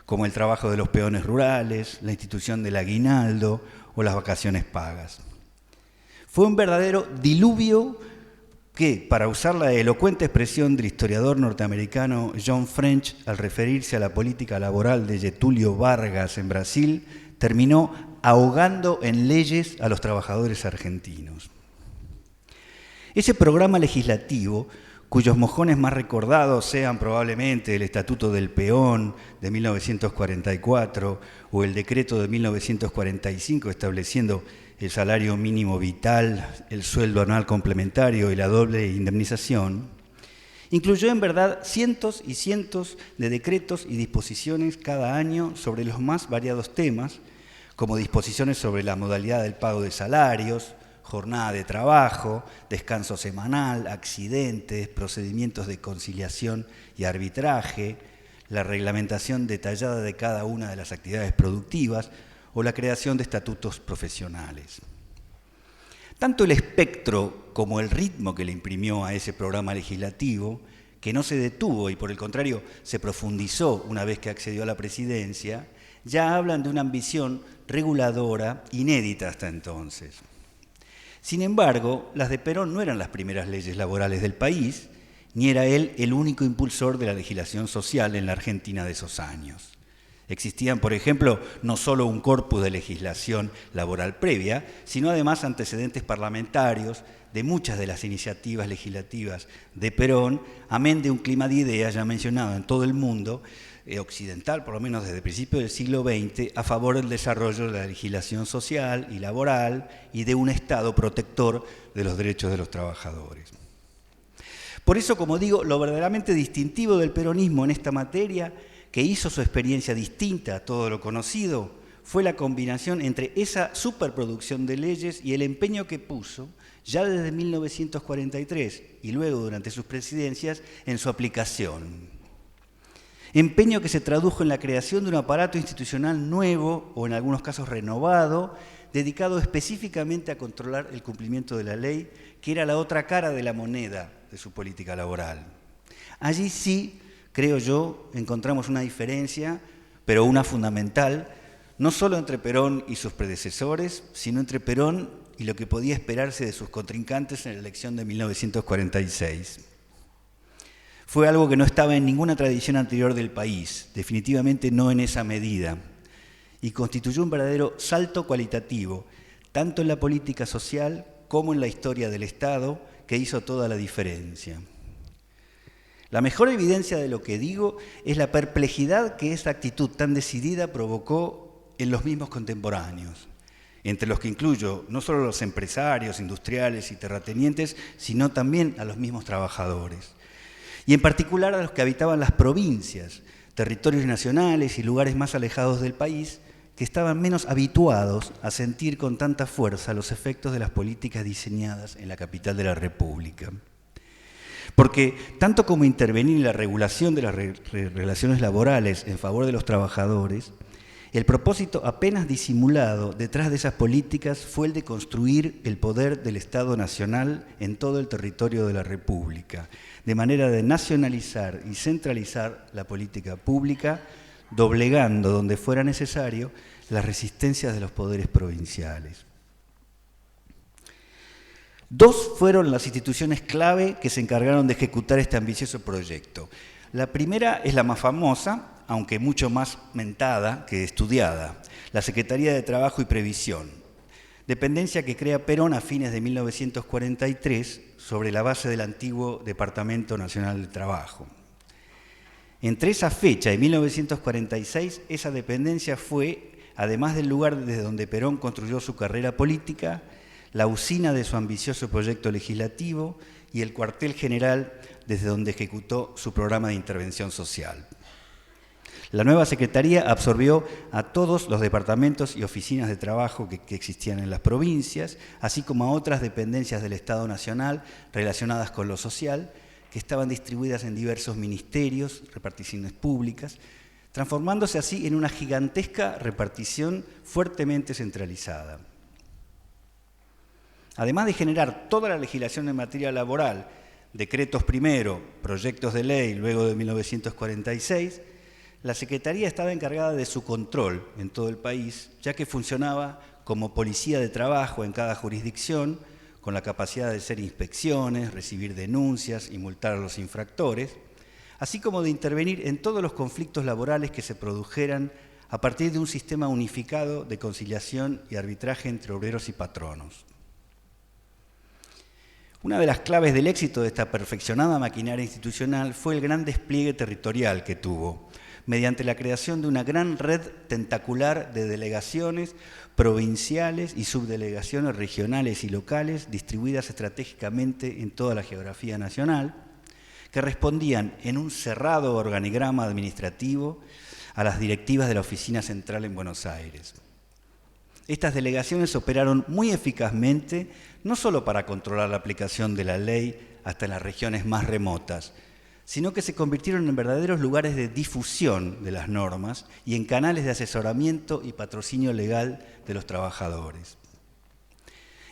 como el trabajo de los peones rurales, la institución del aguinaldo o las vacaciones pagas. Fue un verdadero diluvio que, para usar la elocuente expresión del historiador norteamericano John French al referirse a la política laboral de Getúlio Vargas en Brasil, terminó ahogando en leyes a los trabajadores argentinos. Ese programa legislativo, cuyos mojones más recordados sean probablemente el Estatuto del Peón de 1944 o el Decreto de 1945 estableciendo el salario mínimo vital, el sueldo anual complementario y la doble indemnización, incluyó en verdad cientos y cientos de decretos y disposiciones cada año sobre los más variados temas, como disposiciones sobre la modalidad del pago de salarios, jornada de trabajo, descanso semanal, accidentes, procedimientos de conciliación y arbitraje, la reglamentación detallada de cada una de las actividades productivas o la creación de estatutos profesionales. Tanto el espectro como el ritmo que le imprimió a ese programa legislativo, que no se detuvo y por el contrario se profundizó una vez que accedió a la presidencia, ya hablan de una ambición reguladora inédita hasta entonces. Sin embargo, las de Perón no eran las primeras leyes laborales del país, ni era él el único impulsor de la legislación social en la Argentina de esos años. Existían, por ejemplo, no solo un corpus de legislación laboral previa, sino además antecedentes parlamentarios de muchas de las iniciativas legislativas de Perón, amén de un clima de ideas ya mencionado en todo el mundo, occidental, por lo menos desde el principio del siglo XX, a favor del desarrollo de la legislación social y laboral y de un Estado protector de los derechos de los trabajadores. Por eso, como digo, lo verdaderamente distintivo del peronismo en esta materia, que hizo su experiencia distinta a todo lo conocido, fue la combinación entre esa superproducción de leyes y el empeño que puso, ya desde 1943 y luego durante sus presidencias, en su aplicación. Empeño que se tradujo en la creación de un aparato institucional nuevo, o en algunos casos renovado, dedicado específicamente a controlar el cumplimiento de la ley, que era la otra cara de la moneda de su política laboral. Allí sí, creo yo, encontramos una diferencia, pero una fundamental, no solo entre Perón y sus predecesores, sino entre Perón y lo que podía esperarse de sus contrincantes en la elección de 1946. Fue algo que no estaba en ninguna tradición anterior del país, definitivamente no en esa medida, y constituyó un verdadero salto cualitativo, tanto en la política social como en la historia del Estado, que hizo toda la diferencia. La mejor evidencia de lo que digo es la perplejidad que esa actitud tan decidida provocó en los mismos contemporáneos, entre los que incluyo no solo a los empresarios, industriales y terratenientes, sino también a los mismos trabajadores. Y en particular a los que habitaban las provincias, territorios nacionales y lugares más alejados del país, que estaban menos habituados a sentir con tanta fuerza los efectos de las políticas diseñadas en la capital de la República. Porque tanto como intervenir en la regulación de las relaciones laborales en favor de los trabajadores, el propósito apenas disimulado detrás de esas políticas fue el de construir el poder del Estado Nacional en todo el territorio de la República, de manera de nacionalizar y centralizar la política pública, doblegando donde fuera necesario las resistencias de los poderes provinciales. Dos fueron las instituciones clave que se encargaron de ejecutar este ambicioso proyecto. La primera es la más famosa, aunque mucho más mentada que estudiada, la Secretaría de Trabajo y Previsión, dependencia que crea Perón a fines de 1943 sobre la base del antiguo Departamento Nacional del Trabajo. Entre esa fecha y 1946, esa dependencia fue, además del lugar desde donde Perón construyó su carrera política, la usina de su ambicioso proyecto legislativo y el cuartel general desde donde ejecutó su programa de intervención social. La nueva Secretaría absorbió a todos los departamentos y oficinas de trabajo que existían en las provincias, así como a otras dependencias del Estado Nacional relacionadas con lo social, que estaban distribuidas en diversos ministerios, reparticiones públicas, transformándose así en una gigantesca repartición fuertemente centralizada. Además de generar toda la legislación en materia laboral, decretos primero, proyectos de ley luego de 1946, la Secretaría estaba encargada de su control en todo el país, ya que funcionaba como policía de trabajo en cada jurisdicción, con la capacidad de hacer inspecciones, recibir denuncias y multar a los infractores, así como de intervenir en todos los conflictos laborales que se produjeran a partir de un sistema unificado de conciliación y arbitraje entre obreros y patronos. Una de las claves del éxito de esta perfeccionada maquinaria institucional fue el gran despliegue territorial que tuvo, mediante la creación de una gran red tentacular de delegaciones provinciales y subdelegaciones regionales y locales distribuidas estratégicamente en toda la geografía nacional, que respondían en un cerrado organigrama administrativo a las directivas de la Oficina Central en Buenos Aires. Estas delegaciones operaron muy eficazmente, no solo para controlar la aplicación de la ley hasta en las regiones más remotas, sino que se convirtieron en verdaderos lugares de difusión de las normas y en canales de asesoramiento y patrocinio legal de los trabajadores.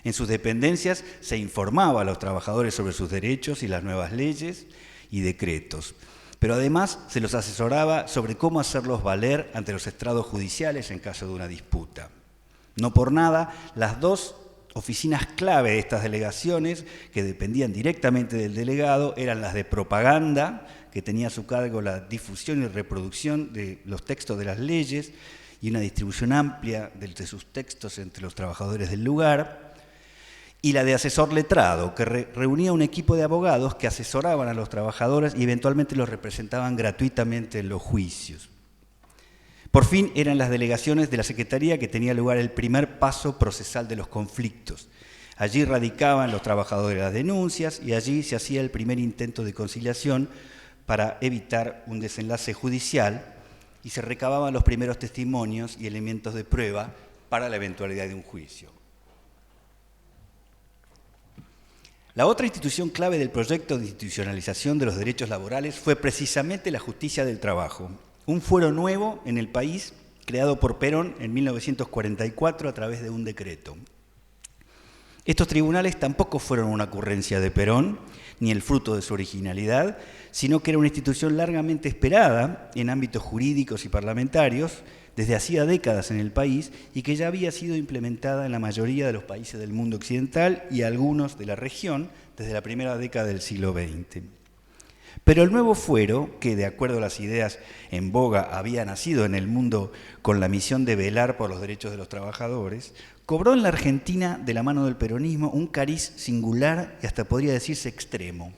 En sus dependencias se informaba a los trabajadores sobre sus derechos y las nuevas leyes y decretos, pero además se los asesoraba sobre cómo hacerlos valer ante los estrados judiciales en caso de una disputa. No por nada, las dos oficinas clave de estas delegaciones, que dependían directamente del delegado, eran las de propaganda, que tenía a su cargo la difusión y reproducción de los textos de las leyes y una distribución amplia de sus textos entre los trabajadores del lugar, y la de asesor letrado, que reunía un equipo de abogados que asesoraban a los trabajadores y eventualmente los representaban gratuitamente en los juicios. Por fin eran las delegaciones de la Secretaría que tenía lugar el primer paso procesal de los conflictos. Allí radicaban los trabajadores las denuncias y allí se hacía el primer intento de conciliación para evitar un desenlace judicial y se recababan los primeros testimonios y elementos de prueba para la eventualidad de un juicio. La otra institución clave del proyecto de institucionalización de los derechos laborales fue precisamente la justicia del trabajo, un fuero nuevo en el país creado por Perón en 1944 a través de un decreto. Estos tribunales tampoco fueron una ocurrencia de Perón, ni el fruto de su originalidad, sino que era una institución largamente esperada en ámbitos jurídicos y parlamentarios desde hacía décadas en el país y que ya había sido implementada en la mayoría de los países del mundo occidental y algunos de la región desde la primera década del siglo XX. Pero el nuevo fuero, que de acuerdo a las ideas en boga había nacido en el mundo con la misión de velar por los derechos de los trabajadores, cobró en la Argentina, de la mano del peronismo, un cariz singular y hasta podría decirse extremo.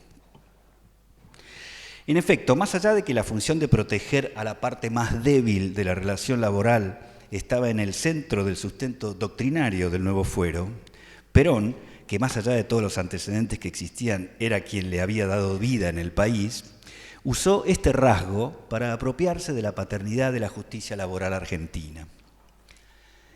En efecto, más allá de que la función de proteger a la parte más débil de la relación laboral estaba en el centro del sustento doctrinario del nuevo fuero, Perón, que más allá de todos los antecedentes que existían era quien le había dado vida en el país, usó este rasgo para apropiarse de la paternidad de la justicia laboral argentina.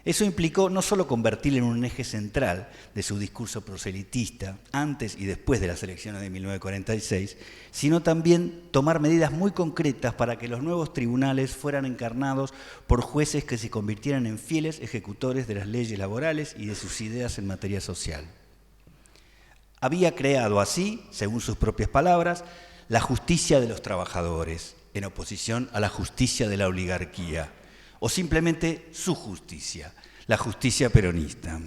Eso implicó no solo convertirle en un eje central de su discurso proselitista antes y después de las elecciones de 1946, sino también tomar medidas muy concretas para que los nuevos tribunales fueran encarnados por jueces que se convirtieran en fieles ejecutores de las leyes laborales y de sus ideas en materia social. Había creado así, según sus propias palabras, la justicia de los trabajadores, en oposición a la justicia de la oligarquía, o simplemente su justicia, la justicia peronista.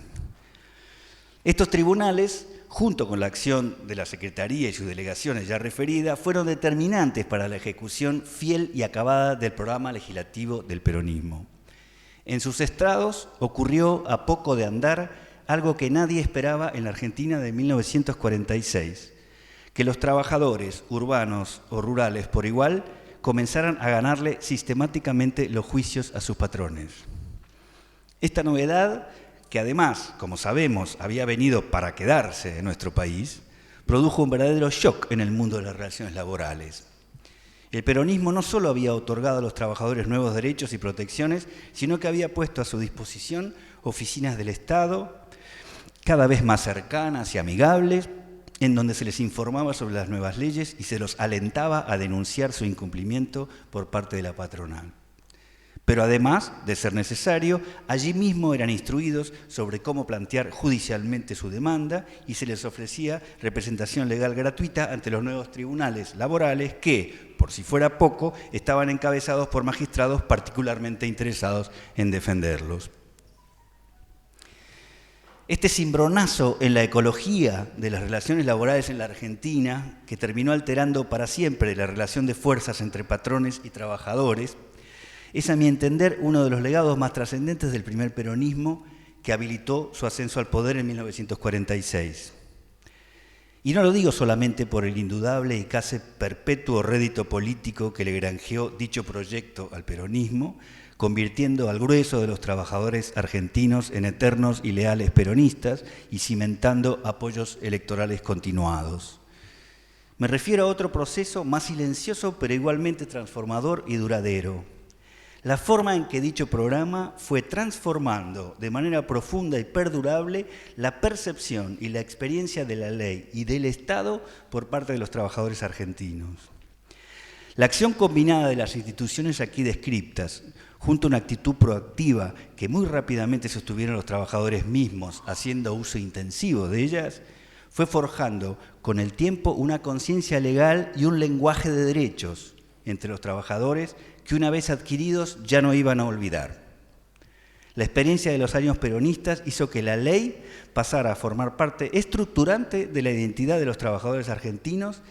Estos tribunales, junto con la acción de la Secretaría y sus delegaciones ya referidas, fueron determinantes para la ejecución fiel y acabada del programa legislativo del peronismo. En sus estrados ocurrió a poco de andar algo que nadie esperaba en la Argentina de 1946, que los trabajadores urbanos o rurales por igual comenzaran a ganarle sistemáticamente los juicios a sus patrones. Esta novedad, que además, como sabemos, había venido para quedarse en nuestro país, produjo un verdadero shock en el mundo de las relaciones laborales. El peronismo no solo había otorgado a los trabajadores nuevos derechos y protecciones, sino que había puesto a su disposición oficinas del Estado, cada vez más cercanas y amigables, en donde se les informaba sobre las nuevas leyes y se los alentaba a denunciar su incumplimiento por parte de la patronal. Pero además, de ser necesario, allí mismo eran instruidos sobre cómo plantear judicialmente su demanda y se les ofrecía representación legal gratuita ante los nuevos tribunales laborales que, por si fuera poco, estaban encabezados por magistrados particularmente interesados en defenderlos. Este cimbronazo en la ecología de las relaciones laborales en la Argentina, que terminó alterando para siempre la relación de fuerzas entre patrones y trabajadores, es, a mi entender, uno de los legados más trascendentes del primer peronismo, que habilitó su ascenso al poder en 1946. Y no lo digo solamente por el indudable y casi perpetuo rédito político que le granjeó dicho proyecto al peronismo, convirtiendo al grueso de los trabajadores argentinos en eternos y leales peronistas y cimentando apoyos electorales continuados. Me refiero a otro proceso más silencioso pero igualmente transformador y duradero. La forma en que dicho programa fue transformando de manera profunda y perdurable la percepción y la experiencia de la ley y del Estado por parte de los trabajadores argentinos. La acción combinada de las instituciones aquí descriptas, junto a una actitud proactiva que muy rápidamente sostuvieron los trabajadores mismos, haciendo uso intensivo de ellas, fue forjando con el tiempo una conciencia legal y un lenguaje de derechos entre los trabajadores que una vez adquiridos ya no iban a olvidar. La experiencia de los años peronistas hizo que la ley pasara a formar parte estructurante de la identidad de los trabajadores argentinos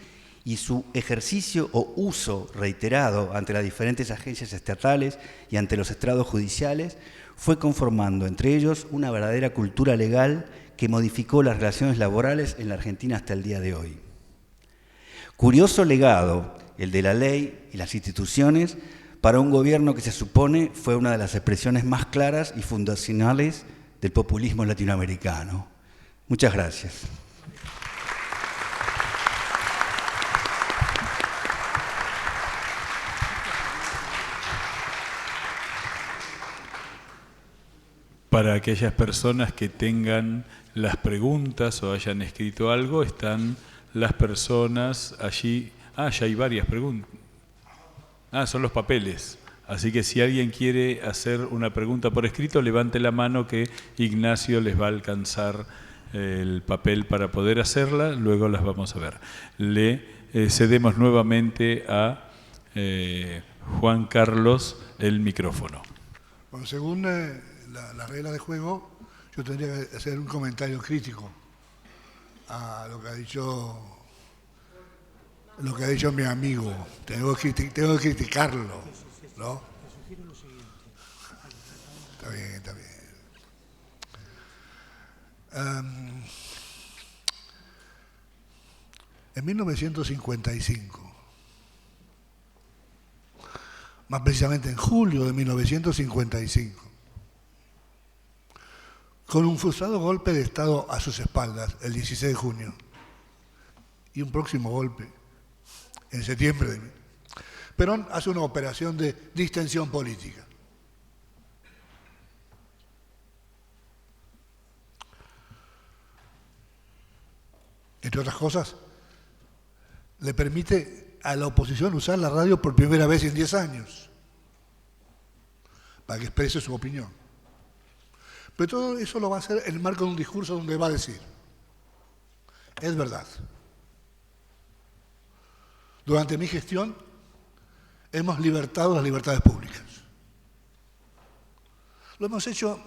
y su ejercicio o uso reiterado ante las diferentes agencias estatales y ante los estrados judiciales fue conformando entre ellos una verdadera cultura legal que modificó las relaciones laborales en la Argentina hasta el día de hoy. Curioso legado el de la ley y las instituciones para un gobierno que se supone fue una de las expresiones más claras y fundacionales del populismo latinoamericano. Muchas gracias. Para aquellas personas que tengan las preguntas o hayan escrito algo, están las personas allí. Ya hay varias preguntas. Son los papeles. Así que si alguien quiere hacer una pregunta por escrito, levante la mano que Ignacio les va a alcanzar el papel para poder hacerla. Luego las vamos a ver. Le cedemos nuevamente a Juan Carlos el micrófono. Bueno, según la regla de juego, yo tendría que hacer un comentario crítico a lo que ha dicho mi amigo. Tengo que criticarlo, ¿no? Está bien, está bien. En 1955, más precisamente en julio de 1955, con un frustrado golpe de Estado a sus espaldas, el 16 de junio, y un próximo golpe en septiembre, Perón hace una operación de distensión política. Entre otras cosas, le permite a la oposición usar la radio por primera vez en 10 años para que exprese su opinión. Pero todo eso lo va a hacer en el marco de un discurso donde va a decir: es verdad, durante mi gestión hemos libertado las libertades públicas. Lo hemos hecho,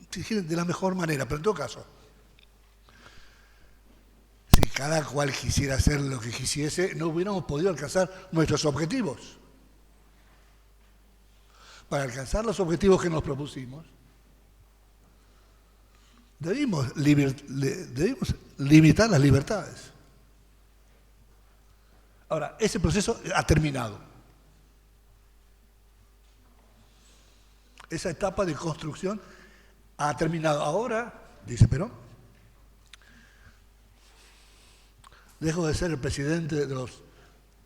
si quieren, de la mejor manera, pero en todo caso, si cada cual quisiera hacer lo que quisiese, no hubiéramos podido alcanzar nuestros objetivos. Para alcanzar los objetivos que nos propusimos, debimos limitar las libertades. Ahora, ese proceso ha terminado. Esa etapa de construcción ha terminado. Ahora, dice Perón, dejo de ser el presidente de los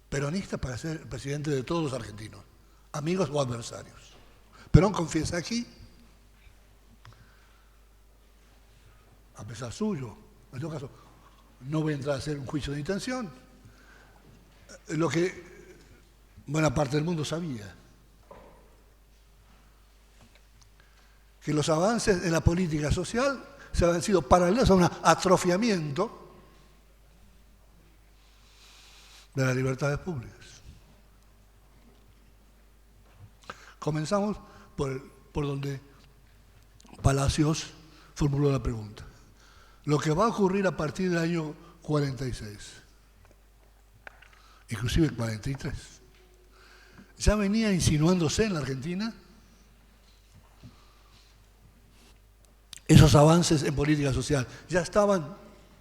peronistas para ser el presidente de todos los argentinos, amigos o adversarios. Perón confiesa aquí, a pesar suyo, en todo caso, no voy a entrar a hacer un juicio de intención, lo que buena parte del mundo sabía, que los avances en la política social se han sido paralelos a un atrofiamiento de las libertades públicas. Comenzamos por donde Palacios formuló la pregunta. lo que va a ocurrir a partir del año 46, inclusive 43. Ya venía insinuándose en la Argentina esos avances en política social. Ya estaban,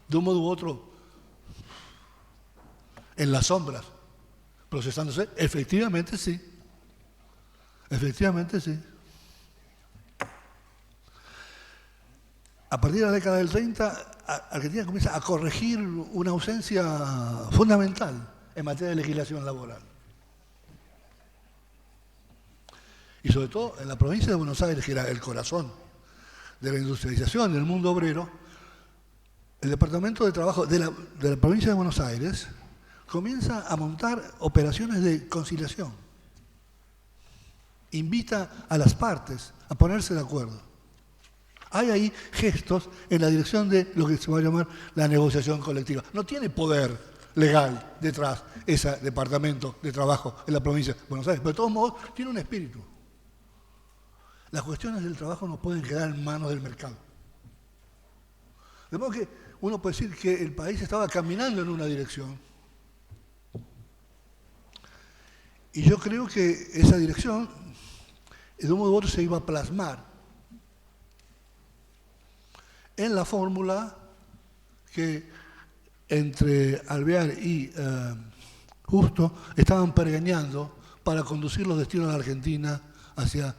de un modo u otro, en las sombras, procesándose. Efectivamente sí. Efectivamente sí. A partir de la década del 30, Argentina comienza a corregir una ausencia fundamental en materia de legislación laboral. Y sobre todo en la provincia de Buenos Aires, que era el corazón de la industrialización del mundo obrero, el Departamento de Trabajo de la provincia de Buenos Aires comienza a montar operaciones de conciliación. Invita a las partes a ponerse de acuerdo. Hay ahí gestos en la dirección de lo que se va a llamar la negociación colectiva. No tiene poder legal detrás ese Departamento de Trabajo en la provincia de Buenos Aires, pero de todos modos tiene un espíritu. Las cuestiones del trabajo no pueden quedar en manos del mercado. De modo que uno puede decir que el país estaba caminando en una dirección. Y yo creo que esa dirección, de un modo u otro, se iba a plasmar en la fórmula que entre Alvear y Justo estaban pergeñando para conducir los destinos de la Argentina hacia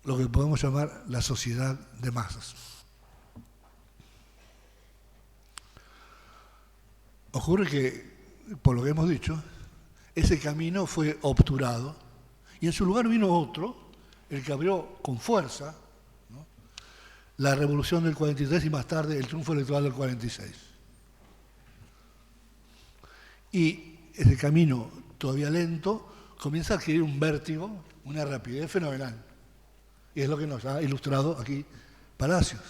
lo que podemos llamar la sociedad de masas. Ocurre que, por lo que hemos dicho, ese camino fue obturado y en su lugar vino otro, el que abrió con fuerza, ¿no?, la revolución del 43 y más tarde el triunfo electoral del 46. Y ese camino todavía lento comienza a adquirir un vértigo, una rapidez fenomenal. Y es lo que nos ha ilustrado aquí Palacios.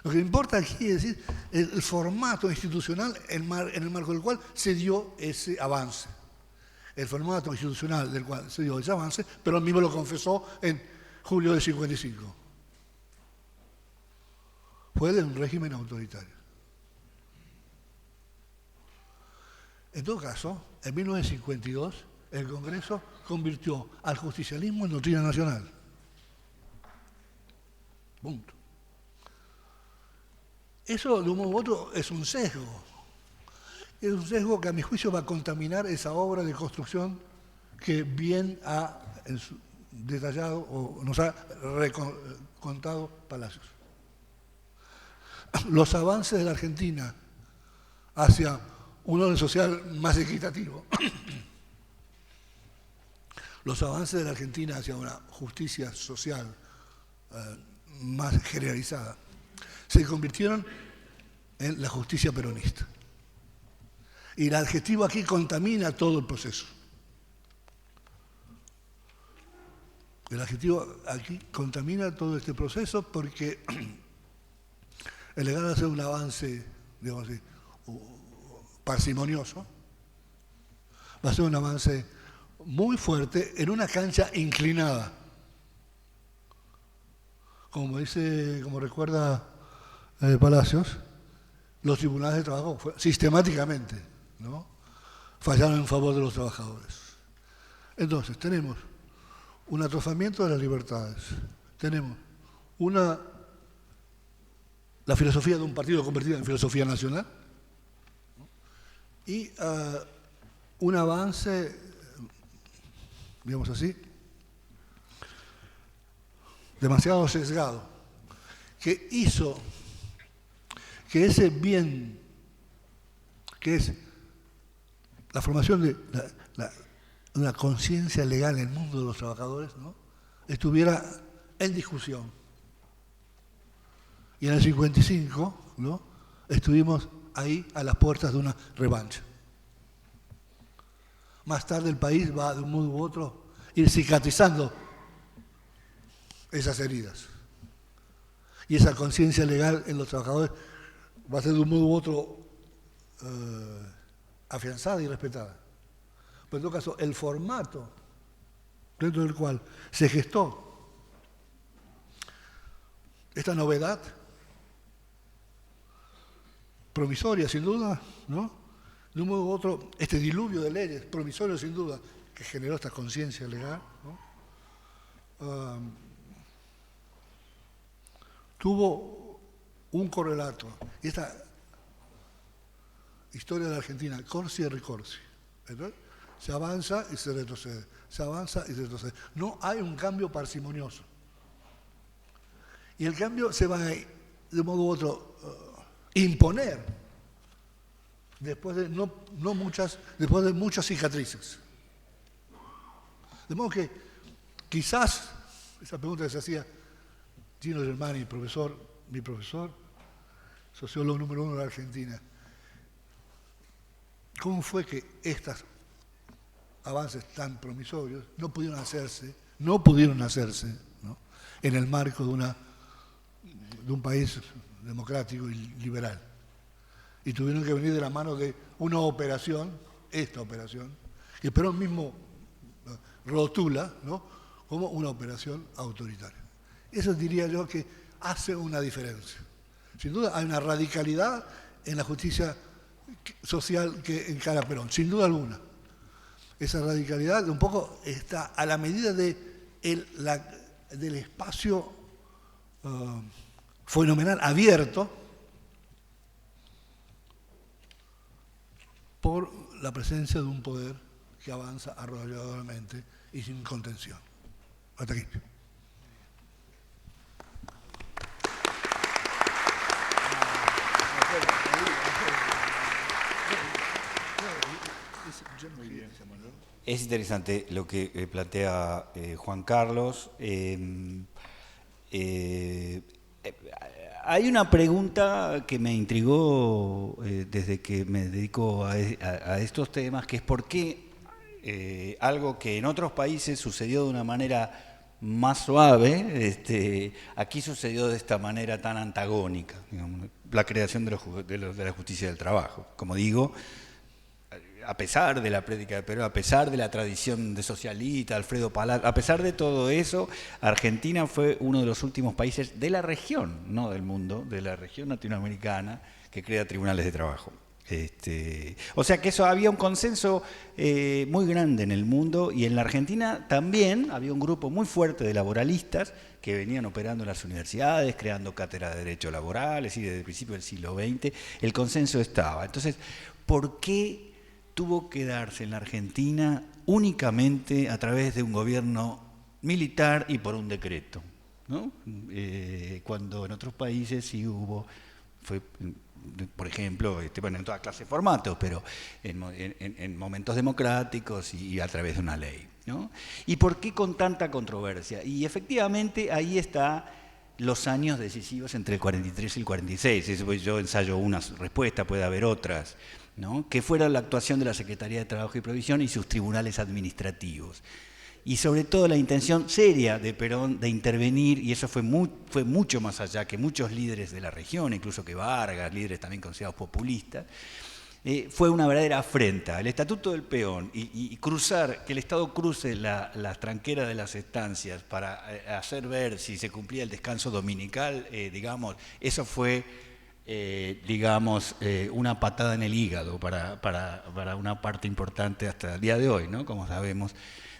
Lo que importa aquí es decir el formato institucional en el marco del cual se dio ese avance. El formato institucional del cual se dio ese avance, pero él mismo lo confesó en julio del 55. Fue de un régimen autoritario. En todo caso, en 1952, el Congreso convirtió al justicialismo en doctrina nacional. Punto. Eso, de un modo u otro, es un sesgo. Es un sesgo que, a mi juicio, va a contaminar esa obra de construcción que bien ha detallado o nos ha contado Palacios. Los avances de la Argentina hacia un orden social más equitativo, los avances de la Argentina hacia una justicia social más generalizada, se convirtieron en la justicia peronista. Y el adjetivo aquí contamina todo el proceso. El adjetivo aquí contamina todo este proceso porque en lugar de hacer un avance, digamos así, parsimonioso, va a ser un avance muy fuerte en una cancha inclinada. Como recuerda Palacios, los tribunales de trabajo sistemáticamente, ¿no?, fallaron en favor de los trabajadores. Entonces, tenemos un atrofamiento de las libertades, tenemos la filosofía de un partido convertida en filosofía nacional, ¿no?, y un avance, digamos así, demasiado sesgado, que hizo que ese bien, que es la formación de una conciencia legal en el mundo de los trabajadores, ¿no?, estuviera en discusión. Y en el 55, ¿no?, estuvimos ahí a las puertas de una revancha. Más tarde el país va, de un modo u otro, ir cicatrizando esas heridas. Y esa conciencia legal en los trabajadores va a ser de un modo u otro afianzada y respetada. Pero en todo caso, el formato dentro del cual se gestó esta novedad provisoria, sin duda, ¿no? De un modo u otro, este diluvio de leyes, provisorio sin duda, que generó esta conciencia legal, ¿no? Tuvo un correlato. Y esta historia de la Argentina, corsi y ricorsi, ¿verdad? Se avanza y se retrocede, se avanza y se retrocede. No hay un cambio parsimonioso. Y el cambio se va de un modo u otro imponer después de después de muchas cicatrices. De modo que quizás, esa pregunta que se hacía Gino Germani, mi profesor, sociólogo número 1 de la Argentina, ¿cómo fue que estos avances tan promisorios no pudieron hacerse, ¿no? En el marco de un país democrático y liberal? Y tuvieron que venir de la mano de una operación, esta operación, que Perón mismo rotula, ¿no?, como una operación autoritaria. Eso diría yo que hace una diferencia. Sin duda hay una radicalidad en la justicia social que encara Perón, sin duda alguna. Esa radicalidad un poco está a la medida del espacio fenomenal abierto por la presencia de un poder que avanza arrolladoramente y sin contención. Hasta aquí. Es interesante lo que plantea Juan Carlos. Hay una pregunta que me intrigó desde que me dedico a estos temas, que es por qué algo que en otros países sucedió de una manera más suave, aquí sucedió de esta manera tan antagónica, digamos, la creación de la justicia del trabajo. Como digo, a pesar de la prédica de Perón, a pesar de la tradición de Socialita, Alfredo Palacio, a pesar de todo eso, Argentina fue uno de los últimos países de la región, no del mundo, de la región latinoamericana, que crea tribunales de trabajo. O sea que eso, había un consenso muy grande en el mundo, y en la Argentina también había un grupo muy fuerte de laboralistas que venían operando en las universidades, creando cátedras de derecho laborales, y desde el principio del siglo XX el consenso estaba. Entonces, ¿por qué tuvo que darse en la Argentina únicamente a través de un gobierno militar y por un decreto, ¿no? Cuando en otros países sí fue, por ejemplo, bueno, en toda clase de formatos, pero en momentos democráticos y a través de una ley, ¿no? ¿Y por qué con tanta controversia? Y efectivamente ahí está los años decisivos entre el 43 y el 46. Eso, pues, yo ensayo una respuesta, puede haber otras, ¿no? Que fuera la actuación de la Secretaría de Trabajo y Previsión y sus tribunales administrativos. Y sobre todo la intención seria de Perón de intervenir, y eso fue mucho más allá que muchos líderes de la región, incluso que Vargas, líderes también considerados populistas, fue una verdadera afrenta. El Estatuto del Peón y que el Estado cruce las tranqueras de las estancias para hacer ver si se cumplía el descanso dominical, digamos, eso fue una patada en el hígado para una parte importante hasta el día de hoy, ¿no? Como sabemos,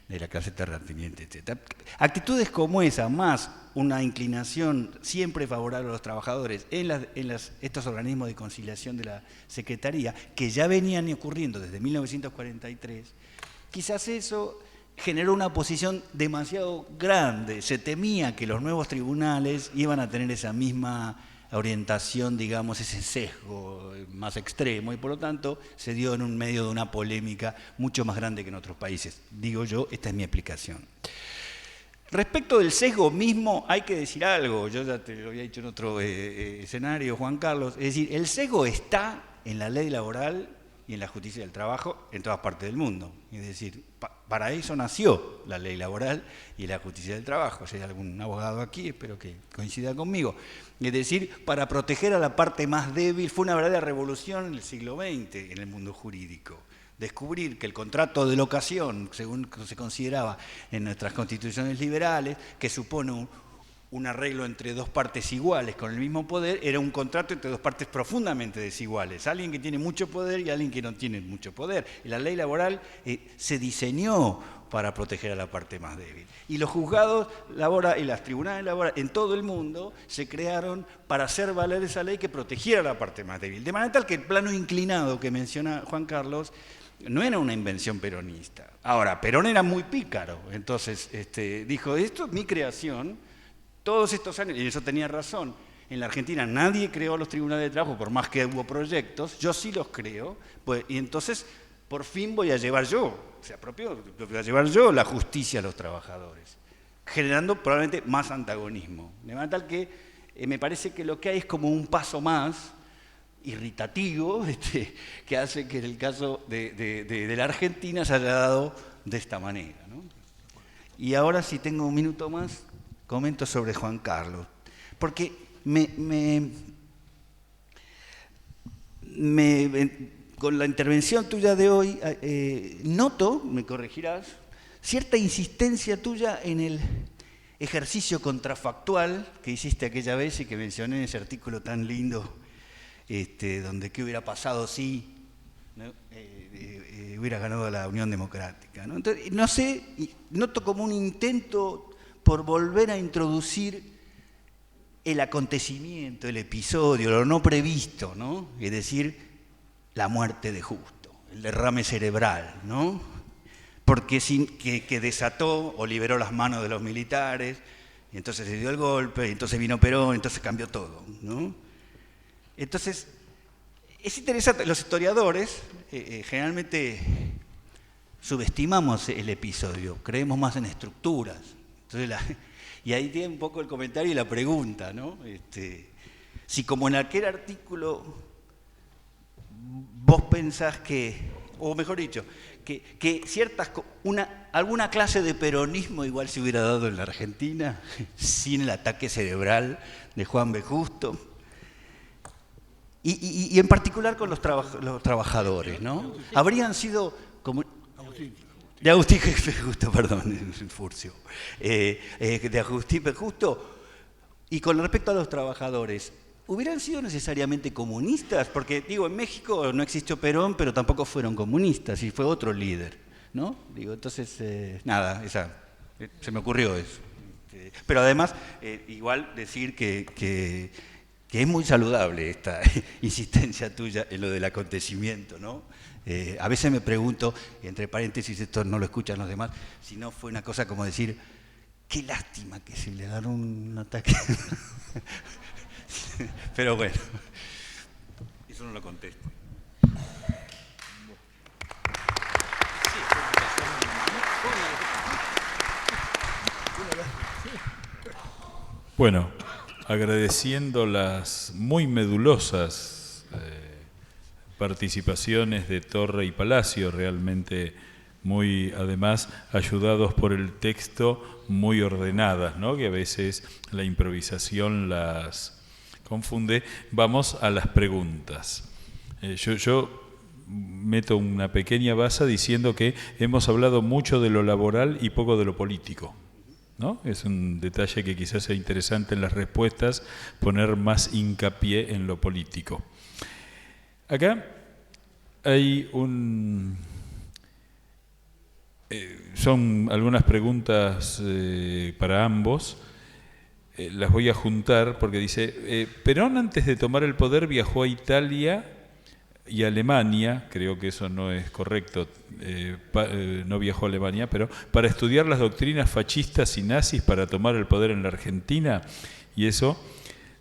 de la clase terrateniente, etc. Actitudes como esa, más una inclinación siempre favorable a los trabajadores en estos organismos de conciliación de la Secretaría, que ya venían ocurriendo desde 1943, quizás eso generó una oposición demasiado grande. Se temía que los nuevos tribunales iban a tener esa misma orientación, digamos, ese sesgo más extremo, y por lo tanto se dio en un medio de una polémica mucho más grande que en otros países. Digo yo, esta es mi explicación. Respecto del sesgo mismo, hay que decir algo, yo ya te lo había dicho en otro escenario, Juan Carlos, es decir, el sesgo está en la ley laboral y en la justicia del trabajo en todas partes del mundo. Es decir, para eso nació la ley laboral y la justicia del trabajo. Si hay algún abogado aquí, espero que coincida conmigo. Es decir, para proteger a la parte más débil, fue una verdadera revolución en el siglo XX en el mundo jurídico. Descubrir que el contrato de locación, según se consideraba en nuestras constituciones liberales, que supone un arreglo entre dos partes iguales con el mismo poder, era un contrato entre dos partes profundamente desiguales. Alguien que tiene mucho poder y alguien que no tiene mucho poder. Y la ley laboral se diseñó para proteger a la parte más débil. Y los juzgados laborales y las tribunales laborales en todo el mundo se crearon para hacer valer esa ley que protegiera a la parte más débil. De manera tal que el plano inclinado que menciona Juan Carlos no era una invención peronista. Ahora, Perón era muy pícaro, entonces dijo, esto es mi creación, todos estos años, y eso tenía razón, en la Argentina nadie creó los tribunales de trabajo, por más que hubo proyectos, yo sí los creo, pues, y entonces por fin voy a llevar yo, se apropió, voy a llevar yo la justicia a los trabajadores, generando probablemente más antagonismo. De manera tal que me parece que lo que hay es como un paso más irritativo que hace que en el caso de la Argentina se haya dado de esta manera, ¿no? Y ahora, si tengo un minuto más, comento sobre Juan Carlos, porque con la intervención tuya de hoy noto, me corregirás, cierta insistencia tuya en el ejercicio contrafactual que hiciste aquella vez y que mencioné en ese artículo tan lindo, donde qué hubiera pasado si, ¿no? Hubiera ganado la Unión Democrática, ¿no? Entonces, no sé, noto como un intento por volver a introducir el acontecimiento, el episodio, lo no previsto, ¿no? Es decir, la muerte de Justo, el derrame cerebral, ¿no? Porque que desató o liberó las manos de los militares, y entonces se dio el golpe, y entonces vino Perón, entonces cambió todo, ¿no? Entonces, es interesante, los historiadores generalmente subestimamos el episodio, creemos más en estructuras. Entonces y ahí tiene un poco el comentario y la pregunta, ¿no? Si como en aquel artículo vos pensás que, o mejor dicho, que alguna clase de peronismo igual se hubiera dado en la Argentina sin el ataque cerebral de Juan B. Justo. Y en particular con los trabajadores, ¿no? Habrían sido como... De Agustín P. Justo, perdón, Furcio. De Agustín P. Justo. Y con respecto a los trabajadores, ¿hubieran sido necesariamente comunistas? Porque, digo, en México no existió Perón, pero tampoco fueron comunistas, y fue otro líder, ¿no? Digo, entonces, nada, se me ocurrió eso. Pero además, igual decir que es muy saludable esta insistencia tuya en lo del acontecimiento, ¿no? A veces me pregunto, entre paréntesis, esto no lo escuchan los demás, si no fue una cosa como decir, qué lástima que se le agarró un ataque. Pero bueno, eso no lo contesto. Bueno, agradeciendo las muy medulosas participaciones de Torre y Palacio, realmente muy, además, ayudados por el texto, muy ordenadas, ¿no? Que a veces la improvisación las confunde. Vamos a las preguntas. Yo meto una pequeña baza diciendo que hemos hablado mucho de lo laboral y poco de lo político, ¿no? Es un detalle que quizás sea interesante en las respuestas, poner más hincapié en lo político. Acá hay son algunas preguntas para ambos, las voy a juntar porque dice, Perón antes de tomar el poder viajó a Italia y a Alemania, creo que eso no es correcto, no viajó a Alemania, pero para estudiar las doctrinas fascistas y nazis para tomar el poder en la Argentina, y eso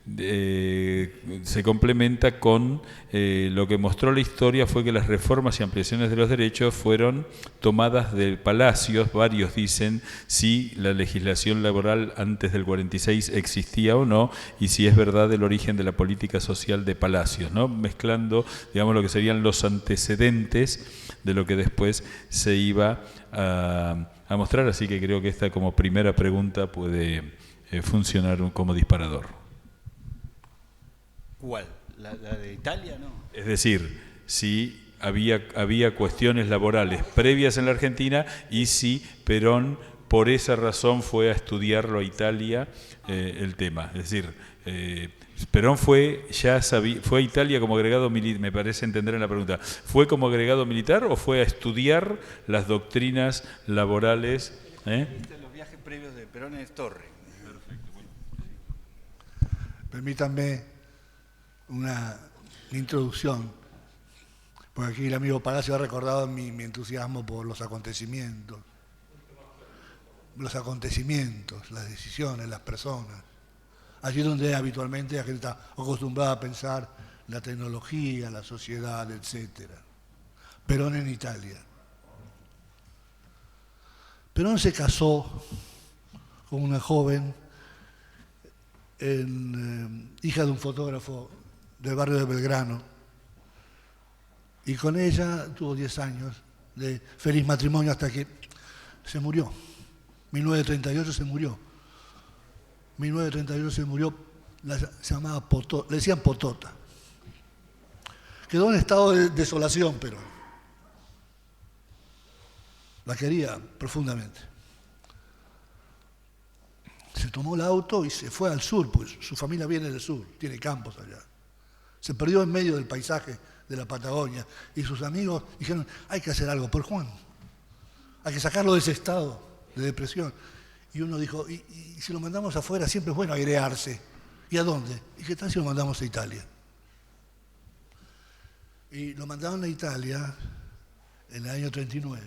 se complementa con lo que mostró la historia fue que las reformas y ampliaciones de los derechos fueron tomadas de Palacios. Varios dicen si la legislación laboral antes del 46 existía o no, y si es verdad el origen de la política social de Palacios, ¿no? Mezclando, digamos, lo que serían los antecedentes de lo que después se iba a mostrar. Así que creo que esta como primera pregunta puede funcionar como disparador. ¿Cuál? ¿La de Italia? No. Es decir, si había cuestiones laborales previas en la Argentina y si Perón por esa razón fue a estudiarlo a Italia el tema. Es decir, Perón fue a Italia como agregado militar, me parece entender en la pregunta. ¿Fue como agregado militar o fue a estudiar las doctrinas laborales? Los viajes previos de Perón en Torre. Perfecto. Bueno. Permítanme una introducción, porque aquí el amigo Palacio ha recordado mi entusiasmo por los acontecimientos, las decisiones, las personas. Allí donde habitualmente la gente está acostumbrada a pensar la tecnología, la sociedad, etc. Perón en Italia. Perón se casó con una joven, hija de un fotógrafo del barrio de Belgrano, y con ella tuvo 10 años de feliz matrimonio hasta que se murió. 1938 se murió. 1938 se murió, se llamaba le decían Potota. Quedó en estado de desolación, pero la quería profundamente. Se tomó el auto y se fue al sur, pues su familia viene del sur, tiene campos allá. Se perdió en medio del paisaje de la Patagonia y sus amigos dijeron, hay que hacer algo por Juan, hay que sacarlo de ese estado de depresión. Y uno dijo, y si lo mandamos afuera, siempre es bueno airearse. ¿Y a dónde? ¿Y qué tal si lo mandamos a Italia? Y lo mandaron a Italia en el año 39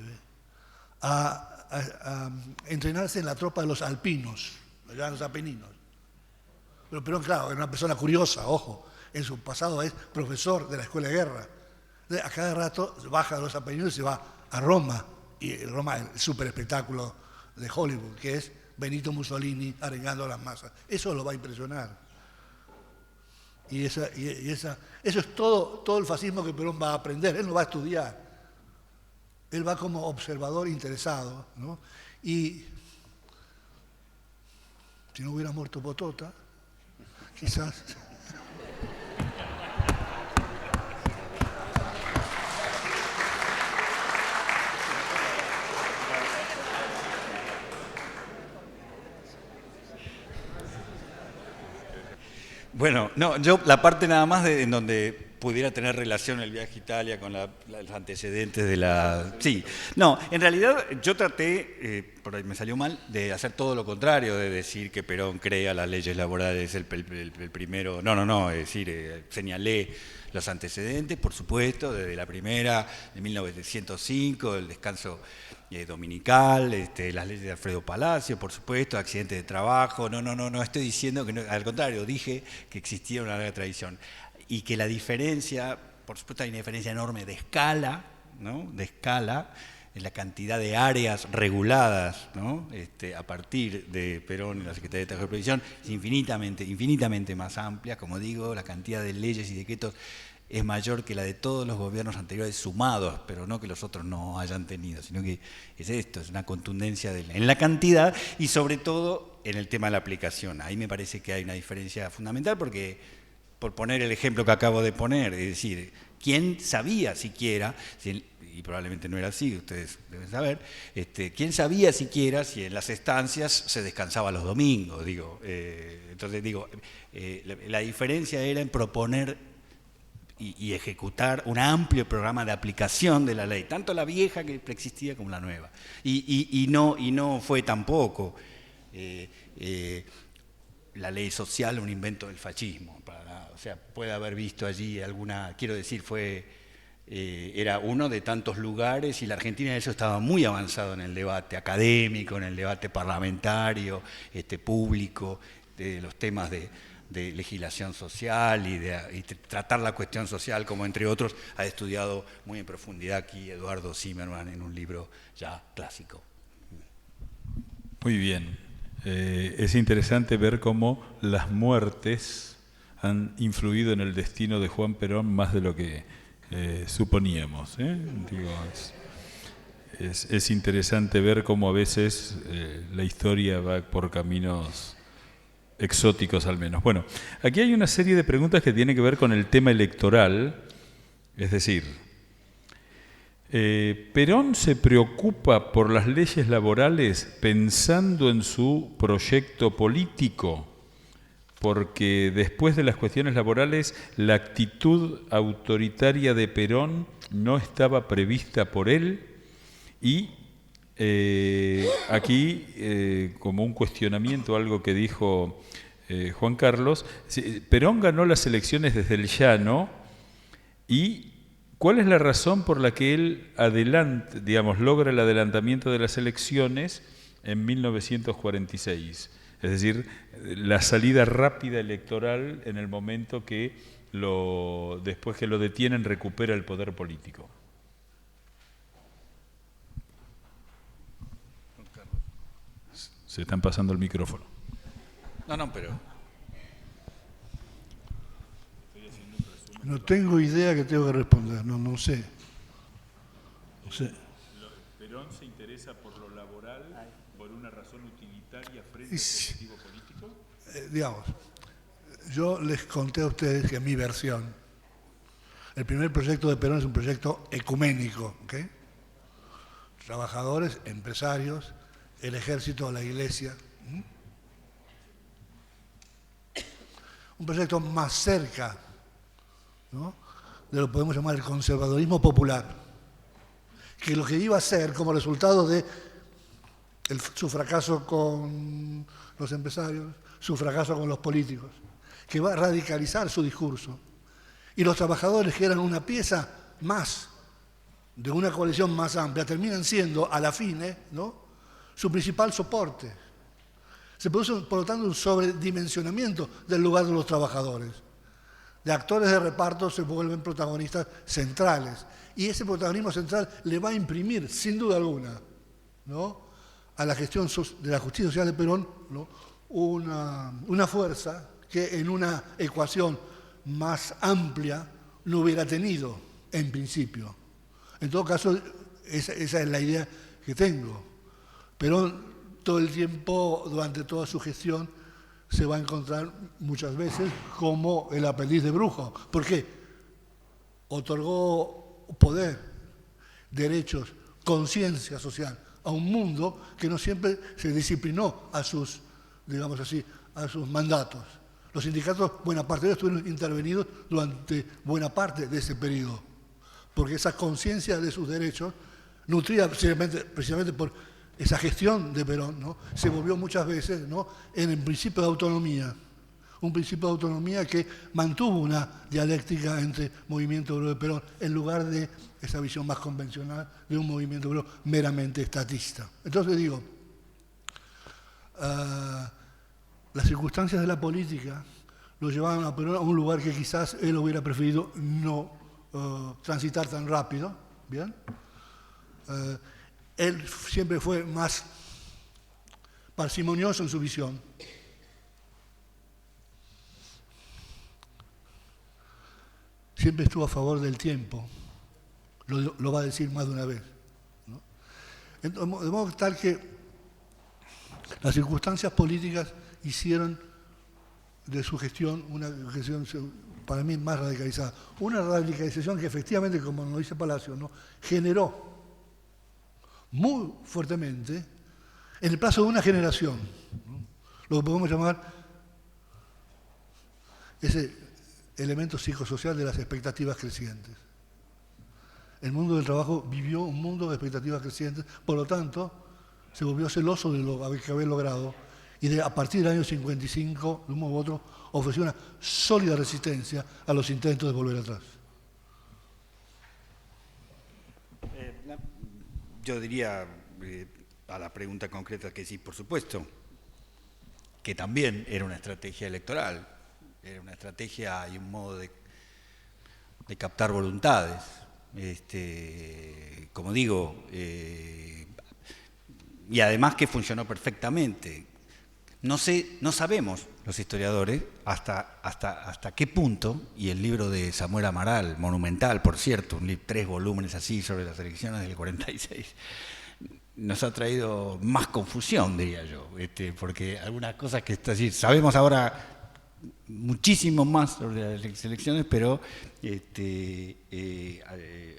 a entrenarse en la tropa de los alpinos, allá en los apeninos. Pero claro, era una persona curiosa, ojo, en su pasado es profesor de la escuela de guerra. A cada rato baja de los apeninos y se va a Roma, y Roma es el super espectáculo de Hollywood, que es Benito Mussolini arengando a las masas. Eso lo va a impresionar. Y eso es todo el fascismo que Perón va a aprender. Él no va a estudiar. Él va como observador interesado, ¿no? Y si no hubiera muerto Potota, quizás... Bueno, no, yo la parte nada más en donde pudiera tener relación el viaje a Italia con los antecedentes de la... Sí, no, en realidad yo traté, por ahí me salió mal, de hacer todo lo contrario, de decir que Perón crea las leyes laborales el primero... No, es decir, señalé los antecedentes, por supuesto, desde la primera, de 1905, el descanso dominical, las leyes de Alfredo Palacio, por supuesto, accidentes de trabajo. No estoy diciendo que no, al contrario, dije que existía una larga tradición y que la diferencia, por supuesto hay una diferencia enorme de escala, ¿no? De escala en la cantidad de áreas reguladas, ¿no? A partir de Perón y la Secretaría de Trabajo y Previsión, es infinitamente más amplia. Como digo, la cantidad de leyes y decretos es mayor que la de todos los gobiernos anteriores sumados, pero no que los otros no hayan tenido, sino que es esto, es una contundencia en la cantidad y sobre todo en el tema de la aplicación. Ahí me parece que hay una diferencia fundamental porque, por poner el ejemplo que acabo de poner, es decir, ¿quién sabía siquiera, y probablemente no era así, ustedes deben saber, ¿quién sabía siquiera si en las estancias se descansaba los domingos? Entonces la diferencia era en proponer y ejecutar un amplio programa de aplicación de la ley, tanto la vieja que preexistía como la nueva. Y no fue tampoco la ley social un invento del fascismo. O sea, puede haber visto allí alguna, quiero decir, era uno de tantos lugares y la Argentina en eso estaba muy avanzado en el debate académico, en el debate parlamentario, público, de los temas de legislación social y tratar la cuestión social, como entre otros ha estudiado muy en profundidad aquí Eduardo Zimmermann en un libro ya clásico. Muy bien. Es interesante ver cómo las muertes han influido en el destino de Juan Perón más de lo que suponíamos. Es interesante ver cómo a veces la historia va por caminos exóticos al menos. Bueno, aquí hay una serie de preguntas que tienen que ver con el tema electoral, es decir, Perón se preocupa por las leyes laborales pensando en su proyecto político, porque después de las cuestiones laborales la actitud autoritaria de Perón no estaba prevista por él y aquí como un cuestionamiento, algo que dijo Juan Carlos, Perón ganó las elecciones desde el llano y ¿cuál es la razón por la que él logra el adelantamiento de las elecciones en 1946? Es decir, la salida rápida electoral en el momento que después que lo detienen recupera el poder político. Se están pasando el micrófono. No, pero... No tengo idea que tengo que responder, no sé. No sé. ¿Perón se interesa por lo laboral por una razón utilitaria frente al objetivo político? Digamos, yo les conté a ustedes que mi versión, el primer proyecto de Perón es un proyecto ecuménico, ¿ok? Trabajadores, empresarios, el ejército, la iglesia. Un proyecto más cerca, ¿no?, de lo que podemos llamar el conservadurismo popular, que lo que iba a ser como resultado de su fracaso con los empresarios, su fracaso con los políticos, que va a radicalizar su discurso. Y los trabajadores, que eran una pieza más de una coalición más amplia, terminan siendo, a la fine, ¿no?, su principal soporte. Se produce, por lo tanto, un sobredimensionamiento del lugar de los trabajadores. De actores de reparto se vuelven protagonistas centrales. Y ese protagonismo central le va a imprimir, sin duda alguna, ¿no?, a la gestión de la justicia social de Perón, ¿no?, una fuerza que en una ecuación más amplia no hubiera tenido en principio. En todo caso, esa es la idea que tengo. Perón todo el tiempo, durante toda su gestión, se va a encontrar muchas veces como el aprendiz de brujo. ¿Por qué? Otorgó poder, derechos, conciencia social a un mundo que no siempre se disciplinó a sus, digamos así, a sus mandatos. Los sindicatos, buena parte de ellos estuvieron intervenidos durante buena parte de ese periodo, porque esa conciencia de sus derechos, nutrida precisamente por esa gestión de Perón, ¿no?, se volvió muchas veces, ¿no?, en el principio de autonomía, un principio de autonomía que mantuvo una dialéctica entre movimiento obrero de Perón en lugar de esa visión más convencional de un movimiento obrero meramente estatista. Entonces digo, las circunstancias de la política lo llevaban a Perón a un lugar que quizás él hubiera preferido no transitar tan rápido, ¿bien? Él siempre fue más parsimonioso en su visión. Siempre estuvo a favor del tiempo. Lo va a decir más de una vez, ¿no? De modo tal que las circunstancias políticas hicieron de su gestión una gestión, para mí, más radicalizada. Una radicalización que efectivamente, como nos dice Palacio, ¿no?, generó muy fuertemente, en el plazo de una generación, ¿no?, lo que podemos llamar ese elemento psicosocial de las expectativas crecientes. El mundo del trabajo vivió un mundo de expectativas crecientes, por lo tanto, se volvió celoso de lo que había logrado y a partir del año 55, de un modo u otro, ofreció una sólida resistencia a los intentos de volver atrás. Yo diría, a la pregunta concreta, que sí, por supuesto, que también era una estrategia electoral, era una estrategia y un modo de captar voluntades. Como digo, y además que funcionó perfectamente. No sabemos los historiadores hasta qué punto, y el libro de Samuel Amaral, monumental, por cierto, 3 volúmenes así sobre las elecciones del 46, nos ha traído más confusión, diría yo, porque algunas cosas que está así, sabemos ahora muchísimo más sobre las elecciones, pero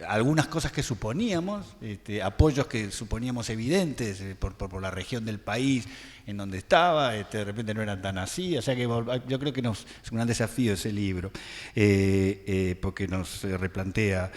algunas cosas que suponíamos, apoyos que suponíamos evidentes por la región del país en donde estaba, de repente no eran tan así, o sea que yo creo que es un gran desafío ese libro, porque nos replantea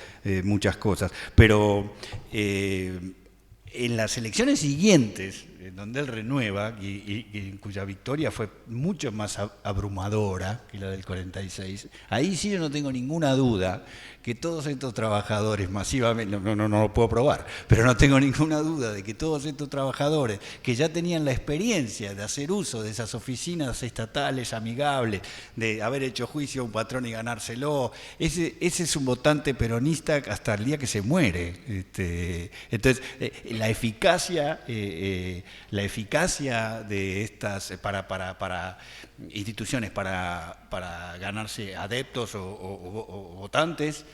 muchas cosas, pero en las elecciones siguientes, en donde él renueva, y cuya victoria fue mucho más abrumadora que la del 46, ahí sí yo no tengo ninguna duda que todos estos trabajadores masivamente, no lo puedo probar, pero no tengo ninguna duda de que todos estos trabajadores que ya tenían la experiencia de hacer uso de esas oficinas estatales amigables, de haber hecho juicio a un patrón y ganárselo, ese es un votante peronista hasta el día que se muere. Entonces, la eficacia de estas para instituciones para ganarse adeptos o votantes,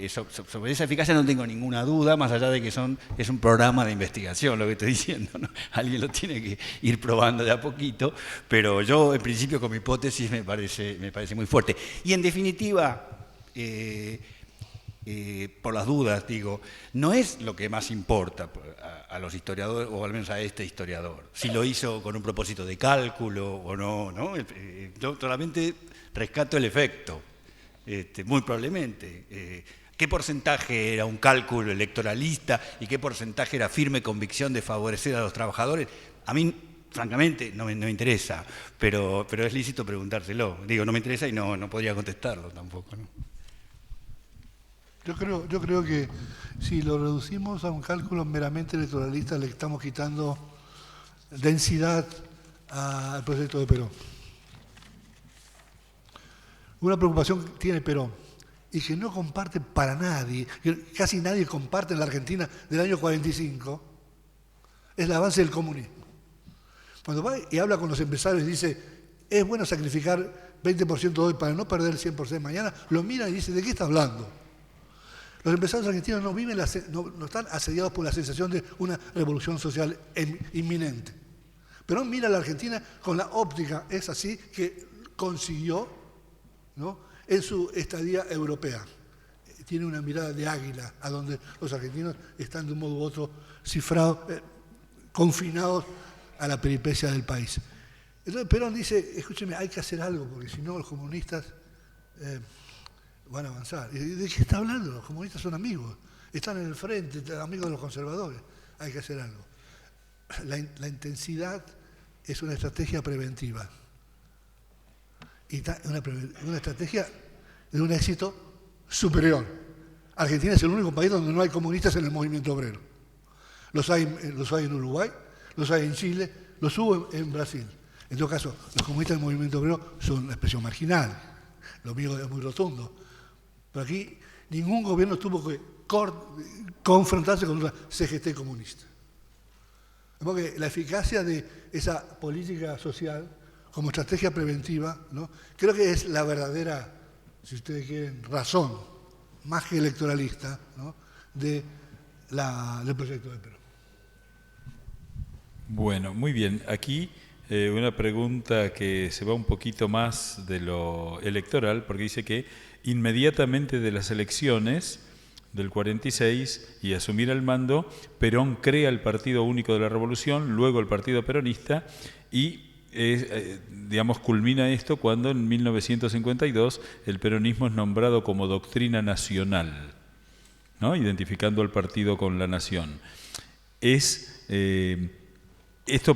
sobre esa eficacia no tengo ninguna duda, más allá de que es un programa de investigación lo que estoy diciendo, ¿no? Alguien lo tiene que ir probando de a poquito, pero yo en principio con mi hipótesis me parece muy fuerte. Y en definitiva, por las dudas, digo, no es lo que más importa a los historiadores, o al menos a este historiador, si lo hizo con un propósito de cálculo o no, ¿no? Yo solamente rescato el efecto, muy probablemente. ¿Qué porcentaje era un cálculo electoralista y qué porcentaje era firme convicción de favorecer a los trabajadores? A mí, francamente, no me interesa, pero es lícito preguntárselo. Digo, no me interesa y no podría contestarlo tampoco, ¿no? Yo creo que si lo reducimos a un cálculo meramente electoralista, le estamos quitando densidad al proyecto de Perón. Una preocupación que tiene Perón y que no comparte para nadie, que casi nadie comparte en la Argentina del año 45, es el avance del comunismo. Cuando va y habla con los empresarios y dice, es bueno sacrificar 20% hoy para no perder el 100% mañana, lo miran y dicen, ¿de qué está hablando? Los empresarios argentinos no están asediados por la sensación de una revolución social inminente. Perón mira a la Argentina con la óptica, es así, que consiguió, ¿no?, en su estadía europea. Tiene una mirada de águila, a donde los argentinos están de un modo u otro cifrados, confinados a la peripecia del país. Entonces Perón dice, escúcheme, hay que hacer algo, porque si no los comunistas van a avanzar. ¿De qué está hablando? Los comunistas son amigos, están en el frente, amigos de los conservadores. Hay que hacer algo. La intensidad es una estrategia preventiva. Y una estrategia de un éxito superior. Argentina es el único país donde no hay comunistas en el movimiento obrero. Los hay en Uruguay, los hay en Chile, los hubo en Brasil. En todo caso, los comunistas del movimiento obrero son una expresión marginal. Lo mío es muy rotundo. Pero aquí ningún gobierno tuvo que confrontarse con una CGT comunista. Porque la eficacia de esa política social como estrategia preventiva, ¿no?, creo que es la verdadera, si ustedes quieren, razón, más que electoralista, ¿no?, del proyecto de Perón. Bueno, muy bien. Aquí una pregunta que se va un poquito más de lo electoral, porque dice que inmediatamente de las elecciones del 46 y asumir el mando, Perón crea el Partido Único de la Revolución, luego el Partido Peronista, y digamos, culmina esto cuando en 1952 el peronismo es nombrado como doctrina nacional, ¿no?, identificando al partido con la nación. Esto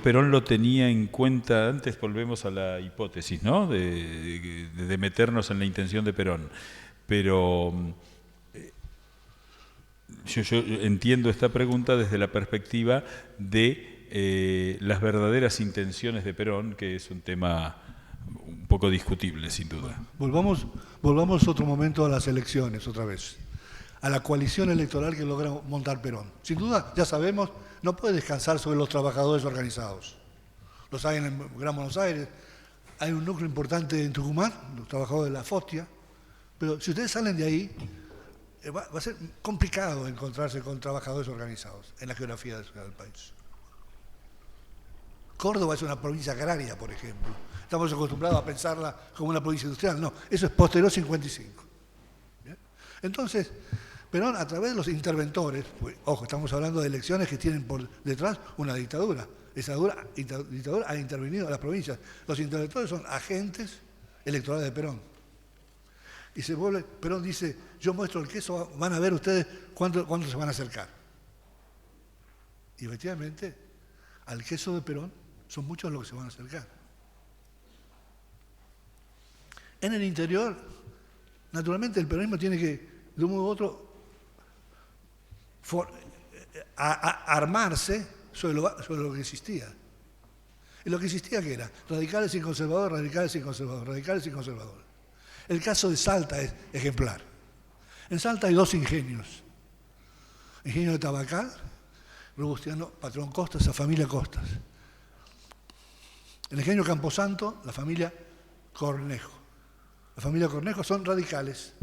Perón lo tenía en cuenta, antes volvemos a la hipótesis, ¿no?, de meternos en la intención de Perón, pero yo entiendo esta pregunta desde la perspectiva de las verdaderas intenciones de Perón, que es un tema un poco discutible, sin duda. Volvamos otro momento a las elecciones, otra vez, a la coalición electoral que logra montar Perón. Sin duda, ya sabemos, no puede descansar sobre los trabajadores organizados. Los hay en el Gran Buenos Aires, hay un núcleo importante en Tucumán, los trabajadores de la FOSTIA, pero si ustedes salen de ahí, va a ser complicado encontrarse con trabajadores organizados en la geografía del país. Córdoba es una provincia agraria, por ejemplo. Estamos acostumbrados a pensarla como una provincia industrial. No, eso es posterior 55. ¿Bien? Entonces, Perón, a través de los interventores, pues, ojo, estamos hablando de elecciones que tienen por detrás una dictadura. Esa dictadura ha intervenido en las provincias. Los interventores son agentes electorales de Perón. Y Perón dice, yo muestro el queso, van a ver ustedes cuánto se van a acercar. Y efectivamente, al queso de Perón son muchos los que se van a acercar. En el interior, naturalmente el peronismo tiene que, de un modo u otro, armarse sobre lo que existía. Y lo que existía, ¿qué era? Radicales y conservadores, radicales y conservadores, radicales y conservadores. El caso de Salta es ejemplar. En Salta hay dos ingenios. Ingenio de Tabacal, Robustiano, patrón Costas, esa familia Costas. El ingenio Camposanto, la familia Cornejo. La familia Cornejo son radicales.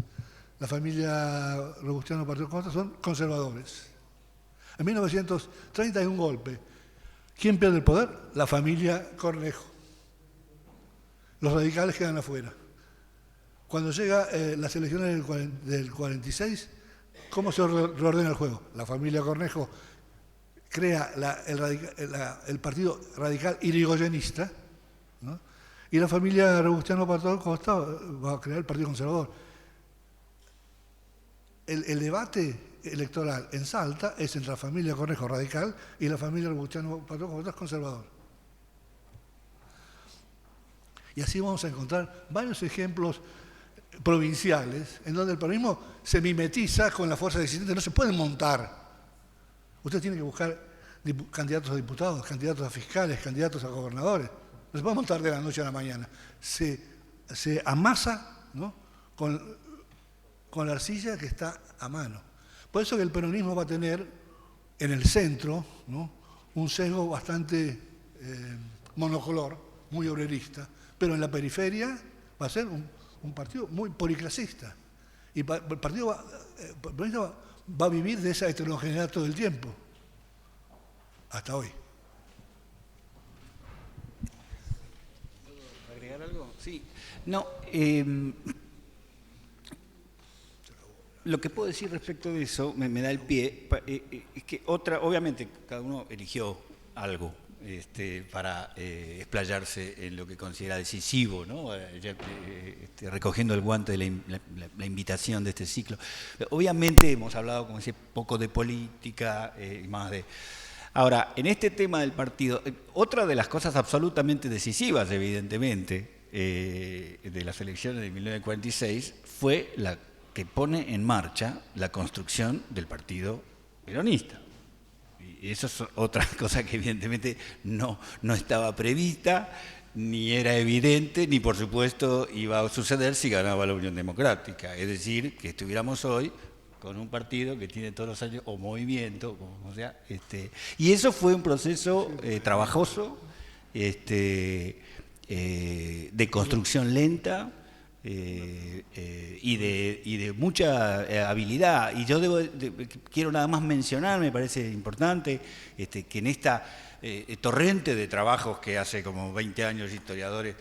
La familia Robustiano, patrón Costas son conservadores. En 1930 hay un golpe. ¿Quién pierde el poder? La familia Cornejo. Los radicales quedan afuera. Cuando llega las elecciones del 46, ¿cómo se reordena el juego? La familia Cornejo crea el partido radical irigoyenista, ¿no? Y la familia Robustiano Patrón Costa va a crear el Partido Conservador. El debate electoral en Salta es entre la familia Cornejo radical y la familia Robustiano Patrón Costa conservador. Y así vamos a encontrar varios ejemplos provinciales en donde el peronismo se mimetiza con las fuerzas existentes, no se pueden montar. Usted tiene que buscar candidatos a diputados, candidatos a fiscales, candidatos a gobernadores. No se puede montar de la noche a la mañana. Se amasa, ¿no?, con la arcilla que está a mano. Por eso que el peronismo va a tener en el centro, ¿no?, un sesgo bastante monocolor, muy obrerista, pero en la periferia va a ser un partido muy policlasista. Y el peronismo va a vivir de esa heterogeneidad todo el tiempo, hasta hoy. ¿Puedo agregar algo? Sí. No, lo que puedo decir respecto de eso, me da el pie, es que obviamente cada uno eligió algo para explayarse en lo que considera decisivo, ¿no? Recogiendo el guante de la invitación de este ciclo. Obviamente hemos hablado, como decía, poco de política y más de... Ahora, en este tema del partido, otra de las cosas absolutamente decisivas, evidentemente, de las elecciones de 1946 fue la que pone en marcha la construcción del partido peronista. Y eso es otra cosa que evidentemente no estaba prevista, ni era evidente, ni por supuesto iba a suceder si ganaba la Unión Democrática. Es decir, que estuviéramos hoy con un partido que tiene todos los años, o movimiento, como sea, y eso fue un proceso trabajoso, de construcción lenta, y de mucha habilidad. Y yo quiero nada más mencionar, me parece importante, que en esta torrente de trabajos que hace como 20 años historiadores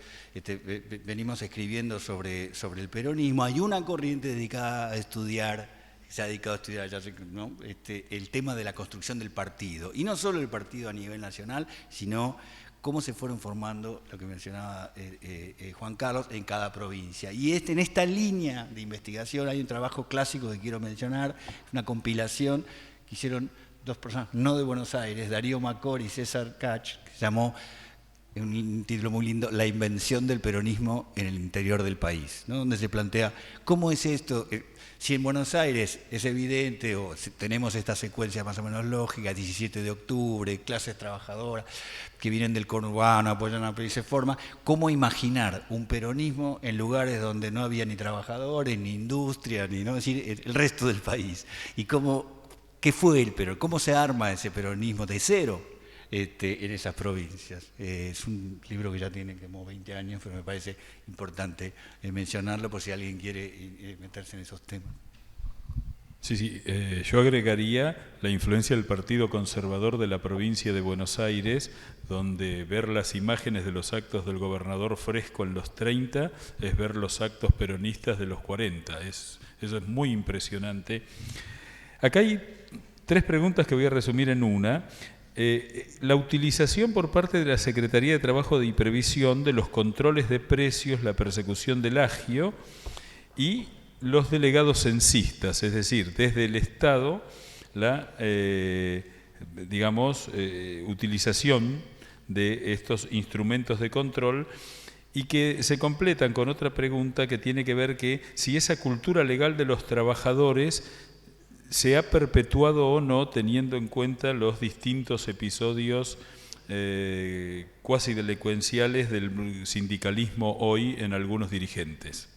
venimos escribiendo sobre el peronismo, hay una corriente dedicada a estudiar, se ha dedicado a estudiar ya, ¿no?, el tema de la construcción del partido. Y no solo el partido a nivel nacional, sino cómo se fueron formando, lo que mencionaba Juan Carlos, en cada provincia. Y en esta línea de investigación hay un trabajo clásico que quiero mencionar, una compilación que hicieron dos personas, no de Buenos Aires, Darío Macor y César Kach, que se llamó, un título muy lindo, La invención del peronismo en el interior del país, ¿no?, donde se plantea cómo es esto. Si en Buenos Aires es evidente, o si tenemos esta secuencia más o menos lógica, 17 de octubre, clases trabajadoras que vienen del conurbano, apoyan a la se forma, ¿cómo imaginar un peronismo en lugares donde no había ni trabajadores, ni industria, ni, ¿no?, es decir, el resto del país? Y qué fue el peronismo, cómo se arma ese peronismo de cero en esas provincias. Es un libro que ya tiene como 20 años, pero me parece importante mencionarlo por si alguien quiere meterse en esos temas. Sí, yo agregaría la influencia del Partido Conservador de la provincia de Buenos Aires, donde ver las imágenes de los actos del gobernador Fresco en los 30 es ver los actos peronistas de los 40. Eso es muy impresionante. Acá hay 3 preguntas que voy a resumir en una. La utilización por parte de la Secretaría de Trabajo y Previsión de los controles de precios, la persecución del agio y los delegados censistas, es decir, desde el Estado la, utilización de estos instrumentos de control, y que se completan con otra pregunta que tiene que ver que si esa cultura legal de los trabajadores se ha perpetuado o no, teniendo en cuenta los distintos episodios cuasi delincuenciales del sindicalismo hoy en algunos dirigentes,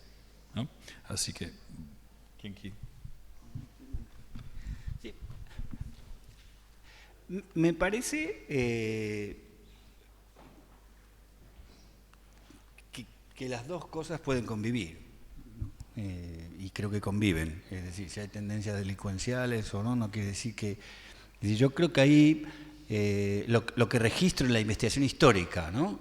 ¿no? Así que, ¿quién quiere? Sí. Me parece que las dos cosas pueden convivir, y creo que conviven. Es decir, si hay tendencias delincuenciales o no, no quiere decir que... Yo creo que ahí lo que registro en la investigación histórica, ¿no?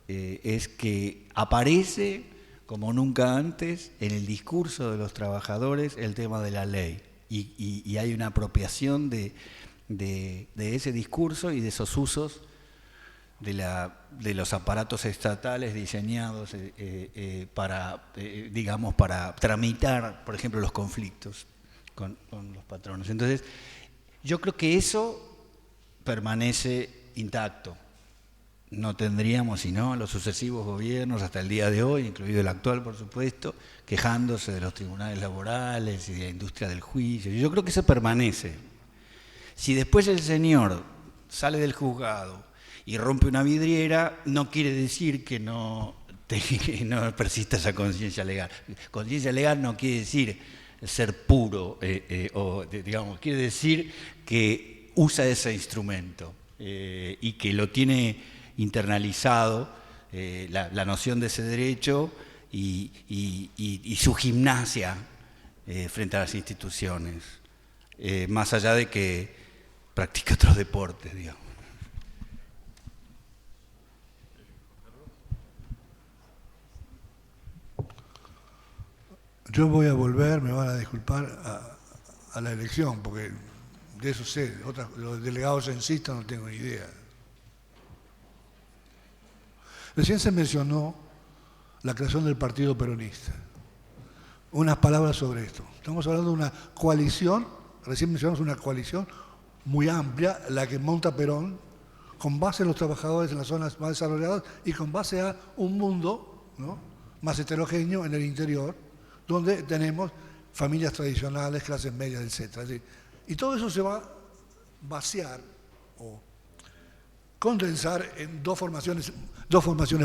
Es que aparece como nunca antes en el discurso de los trabajadores el tema de la ley, y hay una apropiación de ese discurso y de esos usos de los aparatos estatales diseñados para tramitar, por ejemplo, los conflictos con los patronos. Entonces, yo creo que eso permanece intacto. No tendríamos, sino los sucesivos gobiernos hasta el día de hoy, incluido el actual, por supuesto, quejándose de los tribunales laborales y de la industria del juicio. Yo creo que eso permanece. Si después el señor sale del juzgado y rompe una vidriera, no quiere decir que no persista esa conciencia legal. Conciencia legal no quiere decir ser puro, quiere decir que usa ese instrumento y que lo tiene internalizado, la noción de ese derecho y su gimnasia frente a las instituciones, más allá de que practique otros deportes, digamos. Yo voy a volver, me van a disculpar, a la elección, porque de eso sé, los delegados censistas no tengo ni idea. Recién se mencionó la creación del Partido Peronista. Unas palabras sobre esto. Estamos hablando de una coalición, recién mencionamos una coalición muy amplia, la que monta Perón, con base en los trabajadores en las zonas más desarrolladas y con base a un mundo, ¿no?, más heterogéneo en el interior, donde tenemos familias tradicionales, clases medias, etc. Y todo eso se va a vaciar o condensar en dos formaciones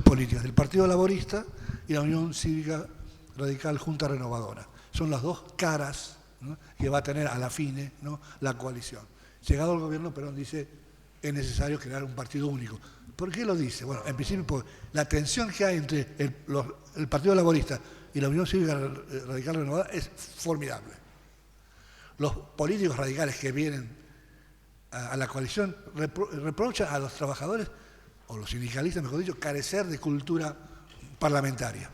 políticas, el Partido Laborista y la Unión Cívica Radical Junta Renovadora. Son las dos caras, ¿no?, que va a tener a la fine, ¿no?, la coalición. Llegado al gobierno, Perón dice, es necesario crear un partido único. ¿Por qué lo dice? Bueno, en principio, pues, la tensión que hay entre el Partido Laborista y la Unión Cívica Radical Renovada es formidable. Los políticos radicales que vienen a la coalición reprochan a los trabajadores, o los sindicalistas, mejor dicho, carecer de cultura parlamentaria.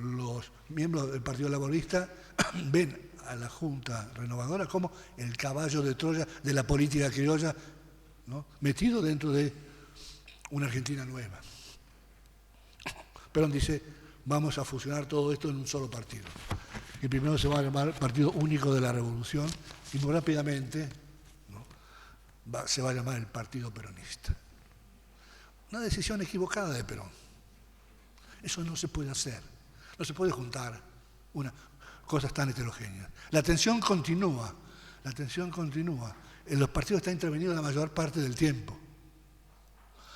Los miembros del Partido Laborista ven a la Junta Renovadora como el caballo de Troya de la política criolla, ¿no?, metido dentro de una Argentina nueva. Perón dice, vamos a fusionar todo esto en un solo partido. Y primero se va a llamar Partido Único de la Revolución y muy rápidamente, ¿no?, se va a llamar el Partido Peronista. Una decisión equivocada de Perón. Eso no se puede hacer. No se puede juntar cosas tan heterogéneas. La tensión continúa. Los partidos están intervenidos la mayor parte del tiempo.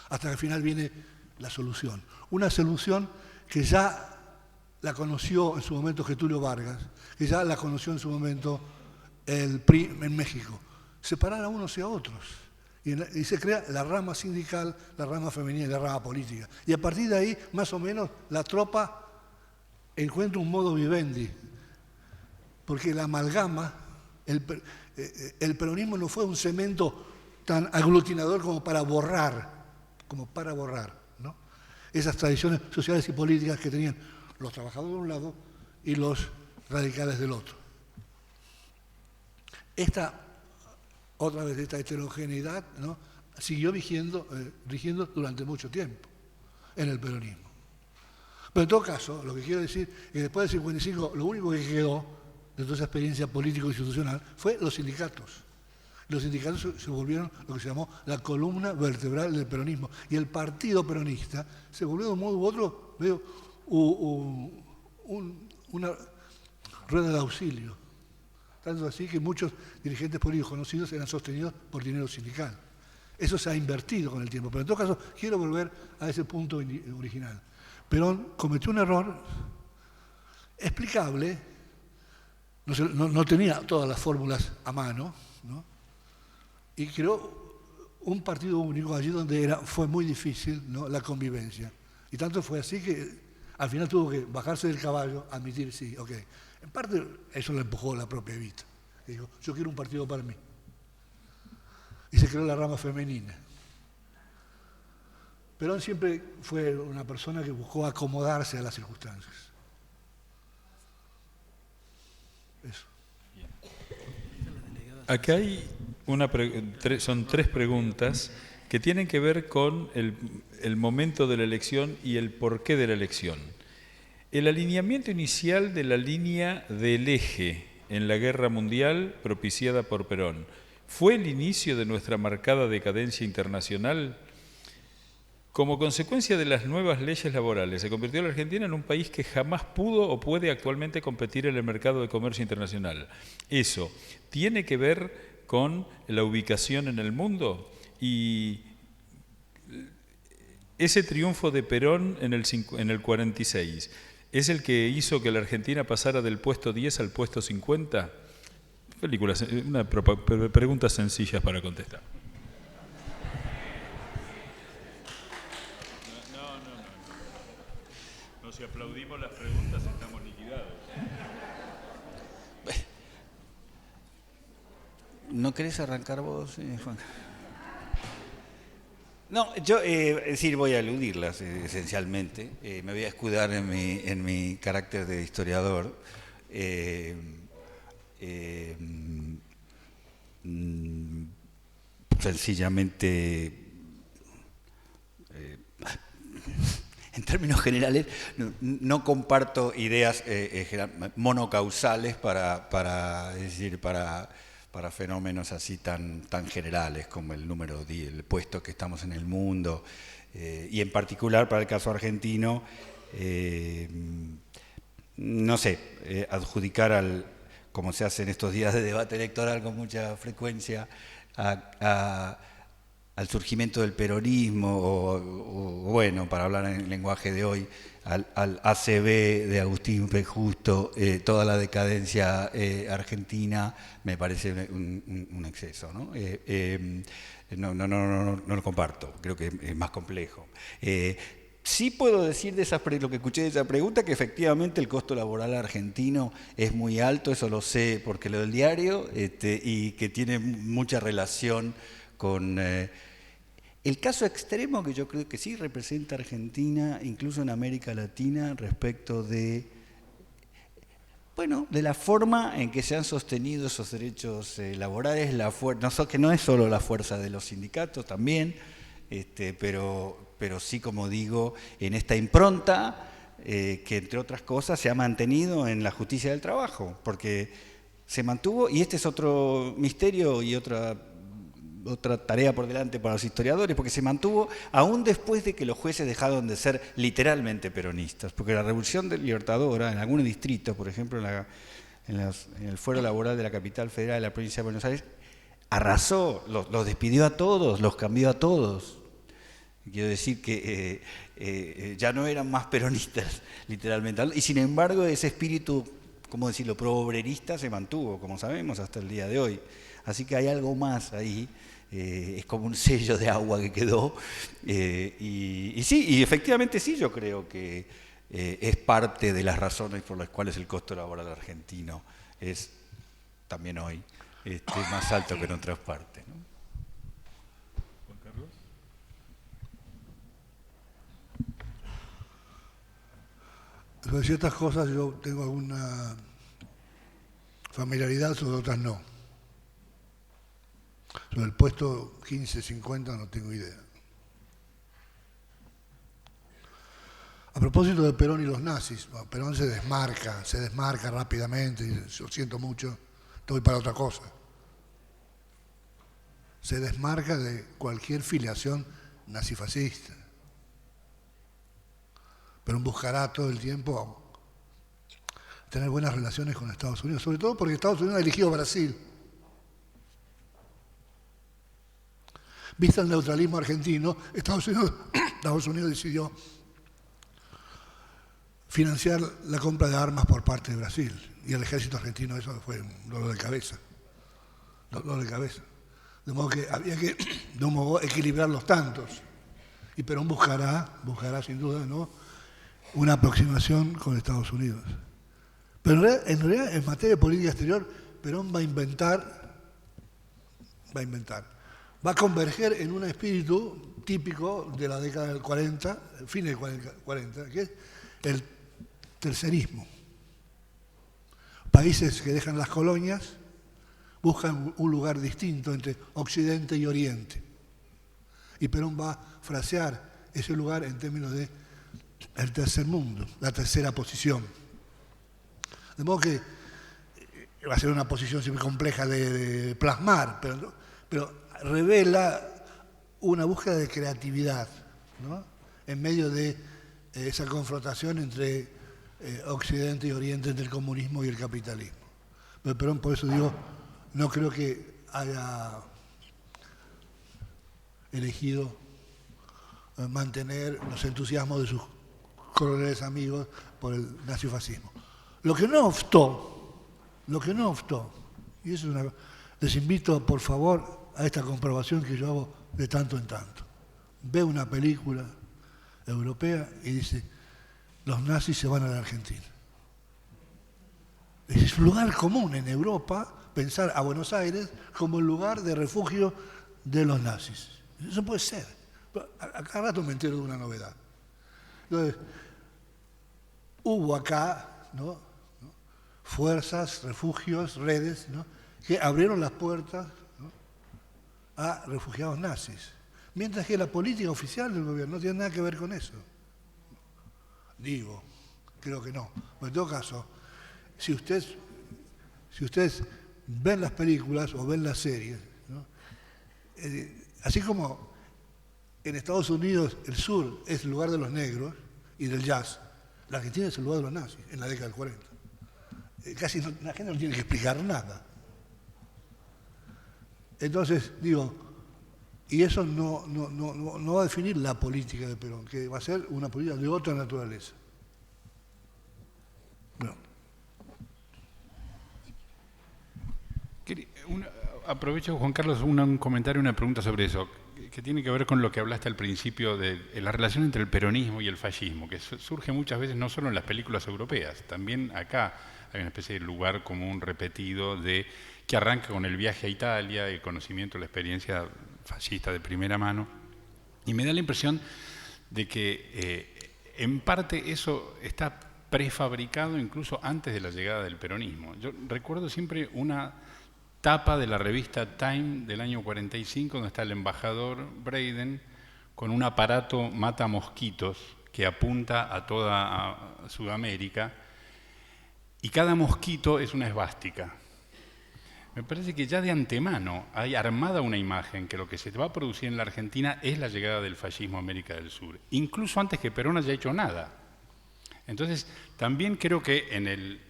Hasta que al final viene la solución. Una solución que ya la conoció en su momento Getúlio Vargas, que ya la conoció en su momento el PRI en México. Separar a unos y a otros. Y se crea la rama sindical, la rama femenina y la rama política. Y a partir de ahí, más o menos, la tropa encuentra un modo vivendi porque la amalgama, el peronismo no fue un cemento tan aglutinador como para borrar, ¿no? Esas tradiciones sociales y políticas que tenían los trabajadores de un lado y los radicales del otro. Otra vez, esta heterogeneidad, ¿no?, siguió rigiendo durante mucho tiempo en el peronismo. Pero en todo caso, lo que quiero decir es que después del 55, lo único que quedó de toda esa experiencia político-institucional fue los sindicatos. Los sindicatos se volvieron lo que se llamó la columna vertebral del peronismo. Y el partido peronista se volvió de un modo u otro una rueda de auxilio. Tanto así que muchos dirigentes políticos conocidos eran sostenidos por dinero sindical. Eso se ha invertido con el tiempo. Pero en todo caso, quiero volver a ese punto original. Perón cometió un error explicable, no tenía todas las fórmulas a mano, ¿no?, y creó un partido único allí donde fue muy difícil, ¿no?, la convivencia. Y tanto fue así que al final tuvo que bajarse del caballo, admitir, sí, ok. En parte eso lo empujó la propia Evita, que dijo, yo quiero un partido para mí. Y se creó la rama femenina. Perón siempre fue una persona que buscó acomodarse a las circunstancias. Eso. Acá hay son 3 preguntas que tienen que ver con el momento de la elección y el porqué de la elección. El alineamiento inicial de la línea del eje en la guerra mundial propiciada por Perón, ¿fue el inicio de nuestra marcada decadencia internacional? Como consecuencia de las nuevas leyes laborales, se convirtió la Argentina en un país que jamás pudo o puede actualmente competir en el mercado de comercio internacional. ¿Eso tiene que ver con la ubicación en el mundo? Y ese triunfo de Perón en el 46, ¿es el que hizo que la Argentina pasara del puesto 10 al puesto 50? Preguntas sencillas para contestar. No, si aplaudimos las preguntas estamos liquidados. ¿No querés arrancar vos, Juan? No, yo voy a eludirlas esencialmente. Me voy a escudar en mi carácter de historiador. Sencillamente, en términos generales, no comparto ideas monocausales para fenómenos así tan generales como el número 10, el puesto que estamos en el mundo, y en particular para el caso argentino, no sé, adjudicar como se hace en estos días de debate electoral con mucha frecuencia, al surgimiento del peronismo, o bueno, para hablar en el lenguaje de hoy, al ACB de Agustín P. Justo, toda la decadencia argentina, me parece un exceso, ¿no? No lo comparto, creo que es más complejo. Sí puedo decir lo que escuché de esa pregunta, que efectivamente el costo laboral argentino es muy alto, eso lo sé porque leo el diario, y que tiene mucha relación con el caso extremo que yo creo que sí representa Argentina, incluso en América Latina, respecto de la forma en que se han sostenido esos derechos laborales, que no es solo la fuerza de los sindicatos también, pero sí, como digo, en esta impronta que, entre otras cosas, se ha mantenido en la justicia del trabajo, porque se mantuvo, y este es otro misterio y otra tarea por delante para los historiadores, porque se mantuvo aún después de que los jueces dejaron de ser literalmente peronistas, porque la Revolución Libertadora, en algunos distritos, por ejemplo en el fuero laboral de la capital federal de la provincia de Buenos Aires, arrasó, los despidió a todos, los cambió a todos. Quiero decir que ya no eran más peronistas, literalmente. Y sin embargo, ese espíritu, ¿cómo decirlo?, pro-obrerista se mantuvo, como sabemos, hasta el día de hoy. Así que hay algo más ahí, es como un sello de agua que quedó. Y sí, y efectivamente sí, yo creo que es parte de las razones por las cuales el costo laboral argentino es también hoy más alto que en otras partes, ¿no? Juan Carlos. Sobre ciertas cosas yo tengo alguna familiaridad, sobre otras no. Sobre el puesto 15-50 no tengo idea. A propósito de Perón y los nazis, Perón se desmarca rápidamente, y yo siento mucho, estoy para otra cosa. Se desmarca de cualquier filiación nazifascista. Perón buscará todo el tiempo tener buenas relaciones con Estados Unidos, sobre todo porque Estados Unidos ha elegido Brasil. Visto el neutralismo argentino, Estados Unidos decidió financiar la compra de armas por parte de Brasil. Y el ejército argentino, eso fue un dolor de cabeza. De modo que había que, de un modo, equilibrar los tantos. Y Perón buscará sin duda, ¿no?, una aproximación con Estados Unidos. Pero en realidad, en materia de política exterior, Perón va a converger en un espíritu típico de la década del 40, fin del 40, que es el tercerismo. Países que dejan las colonias buscan un lugar distinto entre Occidente y Oriente. Y Perón va a frasear ese lugar en términos de el tercer mundo, la tercera posición. De modo que va a ser una posición siempre compleja de plasmar, pero revela una búsqueda de creatividad, ¿no?, en medio de esa confrontación entre Occidente y Oriente, entre el comunismo y el capitalismo. Pero Perón, por eso digo, no creo que haya elegido mantener los entusiasmos de sus coroneles amigos por el nazifascismo. Lo que no obstó, y eso es una, les invito por favor a esta comprobación que yo hago de tanto en tanto. Ve una película europea y dice, los nazis se van a la Argentina. Es un lugar común en Europa pensar a Buenos Aires como el lugar de refugio de los nazis. Eso puede ser. A cada rato me entero de una novedad. Entonces, hubo acá, ¿no?, fuerzas, refugios, redes, ¿no?, que abrieron las puertas, ¿no?, a refugiados nazis. Mientras que la política oficial del gobierno no tiene nada que ver con eso. Digo, creo que no. Pero en todo caso, si ustedes ven las películas o ven las series, ¿no?, así como en Estados Unidos el sur es el lugar de los negros y del jazz, la Argentina es el lugar de los nazis en la década del 40. Casi la gente no tiene que explicar nada. Entonces, digo, y eso no va a definir la política de Perón, que va a ser una política de otra naturaleza. Bueno. Aprovecho, Juan Carlos, un comentario, una pregunta sobre eso, que tiene que ver con lo que hablaste al principio de la relación entre el peronismo y el fascismo, que surge muchas veces no solo en las películas europeas, también acá hay una especie de lugar común repetido que arranca con el viaje a Italia, el conocimiento, la experiencia fascista de primera mano, y me da la impresión de que en parte eso está prefabricado incluso antes de la llegada del peronismo. Yo recuerdo siempre una tapa de la revista Time del año 45, donde está el embajador Breiden con un aparato mata mosquitos que apunta a toda Sudamérica, y cada mosquito es una esvástica. Me parece que ya de antemano hay armada una imagen que lo que se va a producir en la Argentina es la llegada del fascismo a América del Sur, incluso antes que Perón haya hecho nada. Entonces, también creo que en el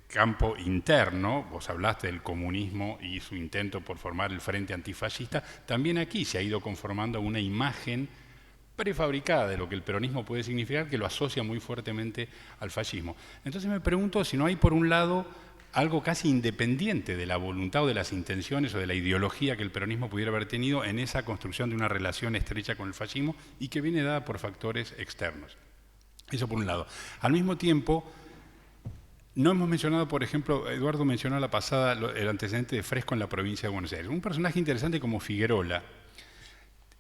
campo interno, vos hablaste del comunismo y su intento por formar el Frente Antifascista, también aquí se ha ido conformando una imagen prefabricada de lo que el peronismo puede significar, que lo asocia muy fuertemente al fascismo. Entonces me pregunto si no hay, por un lado, algo casi independiente de la voluntad o de las intenciones o de la ideología que el peronismo pudiera haber tenido en esa construcción de una relación estrecha con el fascismo y que viene dada por factores externos. Eso por un lado. Al mismo tiempo, No hemos mencionado, por ejemplo, Eduardo mencionó a la pasada el antecedente de Fresco en la provincia de Buenos Aires. Un personaje interesante como Figuerola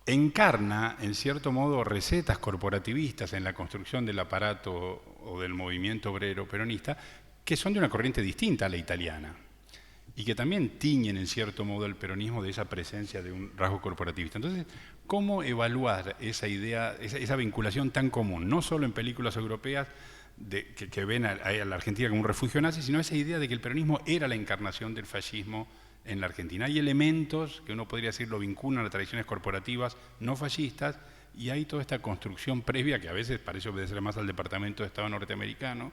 encarna, en cierto modo, recetas corporativistas en la construcción del aparato o del movimiento obrero peronista que son de una corriente distinta a la italiana y que también tiñen, en cierto modo, el peronismo de esa presencia de un rasgo corporativista. Entonces, ¿cómo evaluar esa idea, esa vinculación tan común, no solo en películas europeas que ven a la Argentina como un refugio nazi, sino esa idea de que el peronismo era la encarnación del fascismo en la Argentina? Hay elementos que uno podría decir lo vinculan a tradiciones corporativas no fascistas, y hay toda esta construcción previa que a veces parece obedecer más al Departamento de Estado norteamericano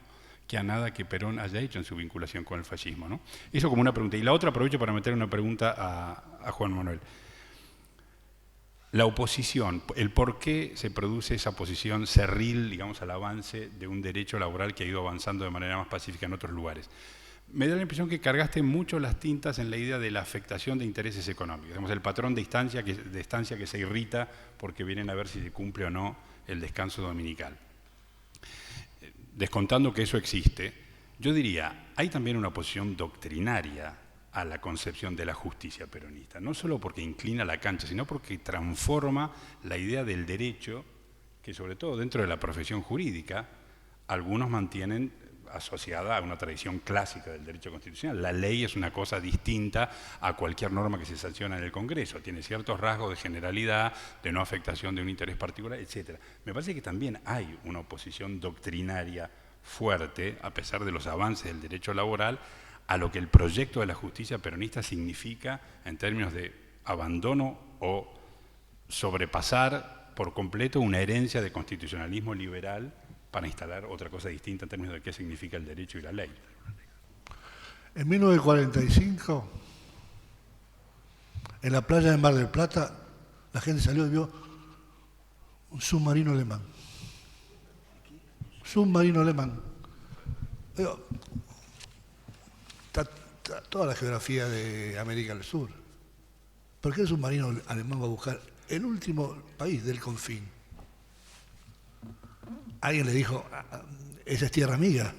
que a nada que Perón haya hecho en su vinculación con el fascismo, ¿no? Eso como una pregunta. Y la otra, aprovecho para meter una pregunta a Juan Manuel. La oposición, el por qué se produce esa oposición cerril, digamos, al avance de un derecho laboral que ha ido avanzando de manera más pacífica en otros lugares. Me da la impresión que cargaste mucho las tintas en la idea de la afectación de intereses económicos. Digamos, el patrón de estancia que se irrita porque vienen a ver si se cumple o no el descanso dominical. Descontando que eso existe, yo diría, hay también una oposición doctrinaria a la concepción de la justicia peronista, no solo porque inclina la cancha, sino porque transforma la idea del derecho, que sobre todo dentro de la profesión jurídica, algunos mantienen asociada a una tradición clásica del derecho constitucional. La ley es una cosa distinta a cualquier norma que se sanciona en el Congreso, tiene ciertos rasgos de generalidad, de no afectación de un interés particular, etc. Me parece que también hay una oposición doctrinaria fuerte, a pesar de los avances del derecho laboral, a lo que el proyecto de la justicia peronista significa en términos de abandono o sobrepasar por completo una herencia de constitucionalismo liberal para instalar otra cosa distinta en términos de qué significa el derecho y la ley. En 1945, en la playa de Mar del Plata, la gente salió y vio un submarino alemán. Submarino alemán. Está toda la geografía de América del Sur. ¿Por qué el submarino alemán va a buscar el último país del confín? Alguien le dijo, esa es tierra amiga.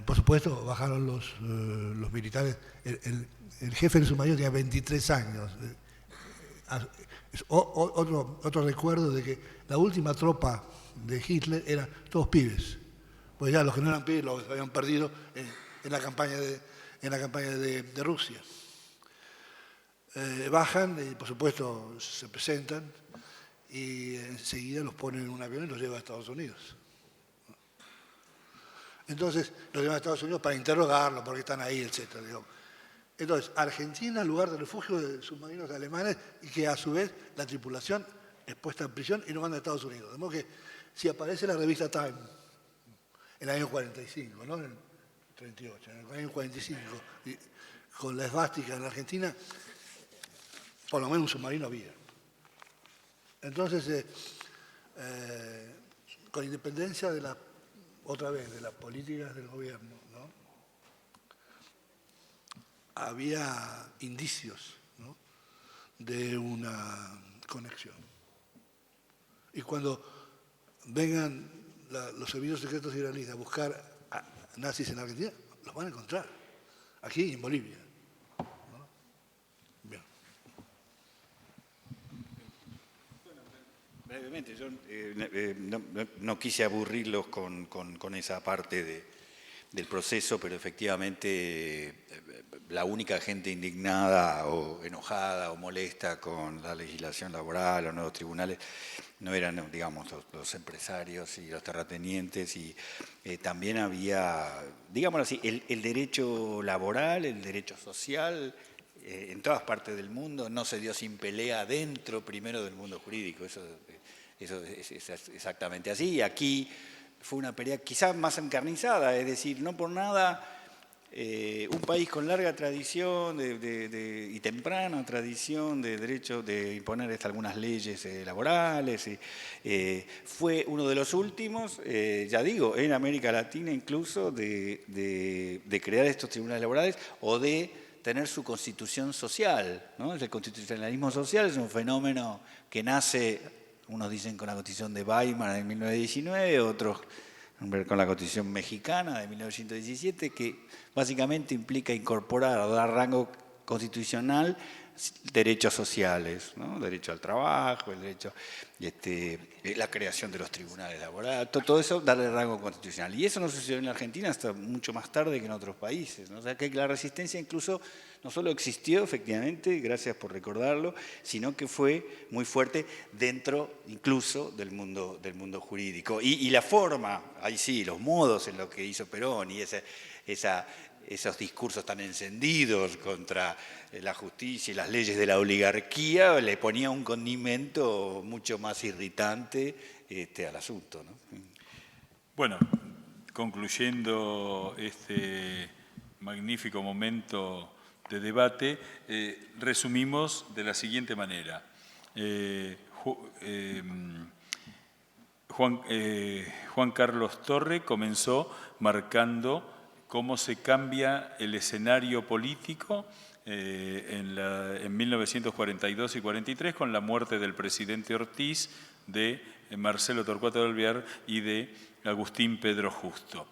Por supuesto, bajaron los militares. El jefe del submarino tenía 23 años. Otro recuerdo de que la última tropa de Hitler eran todos pibes. Pues ya los que no eran pibes los habían perdido en la campaña de Rusia. Bajan y, por supuesto, se presentan y enseguida los ponen en un avión y los llevan a Estados Unidos. Entonces, los llevan a Estados Unidos para interrogarlos, porque están ahí, etc. Entonces, Argentina, lugar de refugio de submarinos alemanes, y que a su vez la tripulación es puesta en prisión y nos manda a Estados Unidos. De modo que si aparece la revista Time en el año 45, ¿no? En el 38, en el año 45, con la esvástica en la Argentina, por lo menos un submarino había. Entonces, con independencia de otra vez, de las políticas del gobierno, ¿no? Había indicios, ¿no?, de una conexión. Y cuando vengan los servicios secretos israelíes a buscar a nazis en Argentina, los van a encontrar, aquí y en Bolivia. ¿No? Bien. Brevemente, yo no quise aburrirlos con esa parte del proceso, pero efectivamente la única gente indignada o enojada o molesta con la legislación laboral, los nuevos tribunales, no eran, digamos, los empresarios y los terratenientes, y también había, digámoslo así, el derecho laboral, el derecho social, en todas partes del mundo, no se dio sin pelea dentro primero del mundo jurídico, eso es exactamente así, y aquí fue una pelea quizás más encarnizada, es decir, no por nada un país con larga tradición y temprana tradición de derecho de imponer algunas leyes laborales, fue uno de los últimos, ya digo, en América Latina incluso, de crear estos tribunales laborales o de tener su constitución social, ¿no? El constitucionalismo social es un fenómeno que nace, unos dicen con la Constitución de Weimar en 1919, otros con la Constitución mexicana de 1917, que básicamente implica incorporar o dar rango constitucional derechos sociales, ¿no? Derecho al trabajo, el derecho, la creación de los tribunales laborales, todo eso darle rango constitucional. Y eso no sucedió en la Argentina hasta mucho más tarde que en otros países, ¿no? O sea que la resistencia incluso no solo existió efectivamente, gracias por recordarlo, sino que fue muy fuerte dentro incluso del mundo jurídico. Y la forma, ahí sí, los modos en lo que hizo Perón y esos discursos tan encendidos contra la justicia y las leyes de la oligarquía le ponía un condimento mucho más irritante al asunto, ¿no? Bueno, concluyendo este magnífico momento de debate, resumimos de la siguiente manera. Juan Carlos Torre comenzó marcando cómo se cambia el escenario político en 1942 y 43 con la muerte del presidente Ortiz, de Marcelo Torcuato de Alvear y de Agustín Pedro Justo,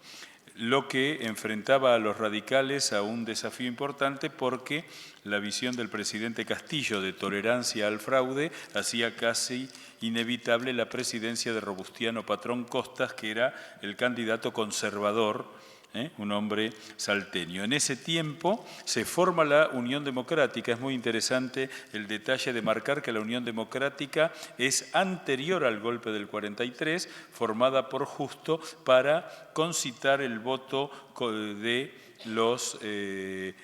lo que enfrentaba a los radicales a un desafío importante porque la visión del presidente Castillo de tolerancia al fraude hacía casi inevitable la presidencia de Robustiano Patrón Costas, que era el candidato conservador, un hombre salteño. En ese tiempo se forma la Unión Democrática. Es muy interesante el detalle de marcar que la Unión Democrática es anterior al golpe del 43, formada por Justo para concitar el voto de los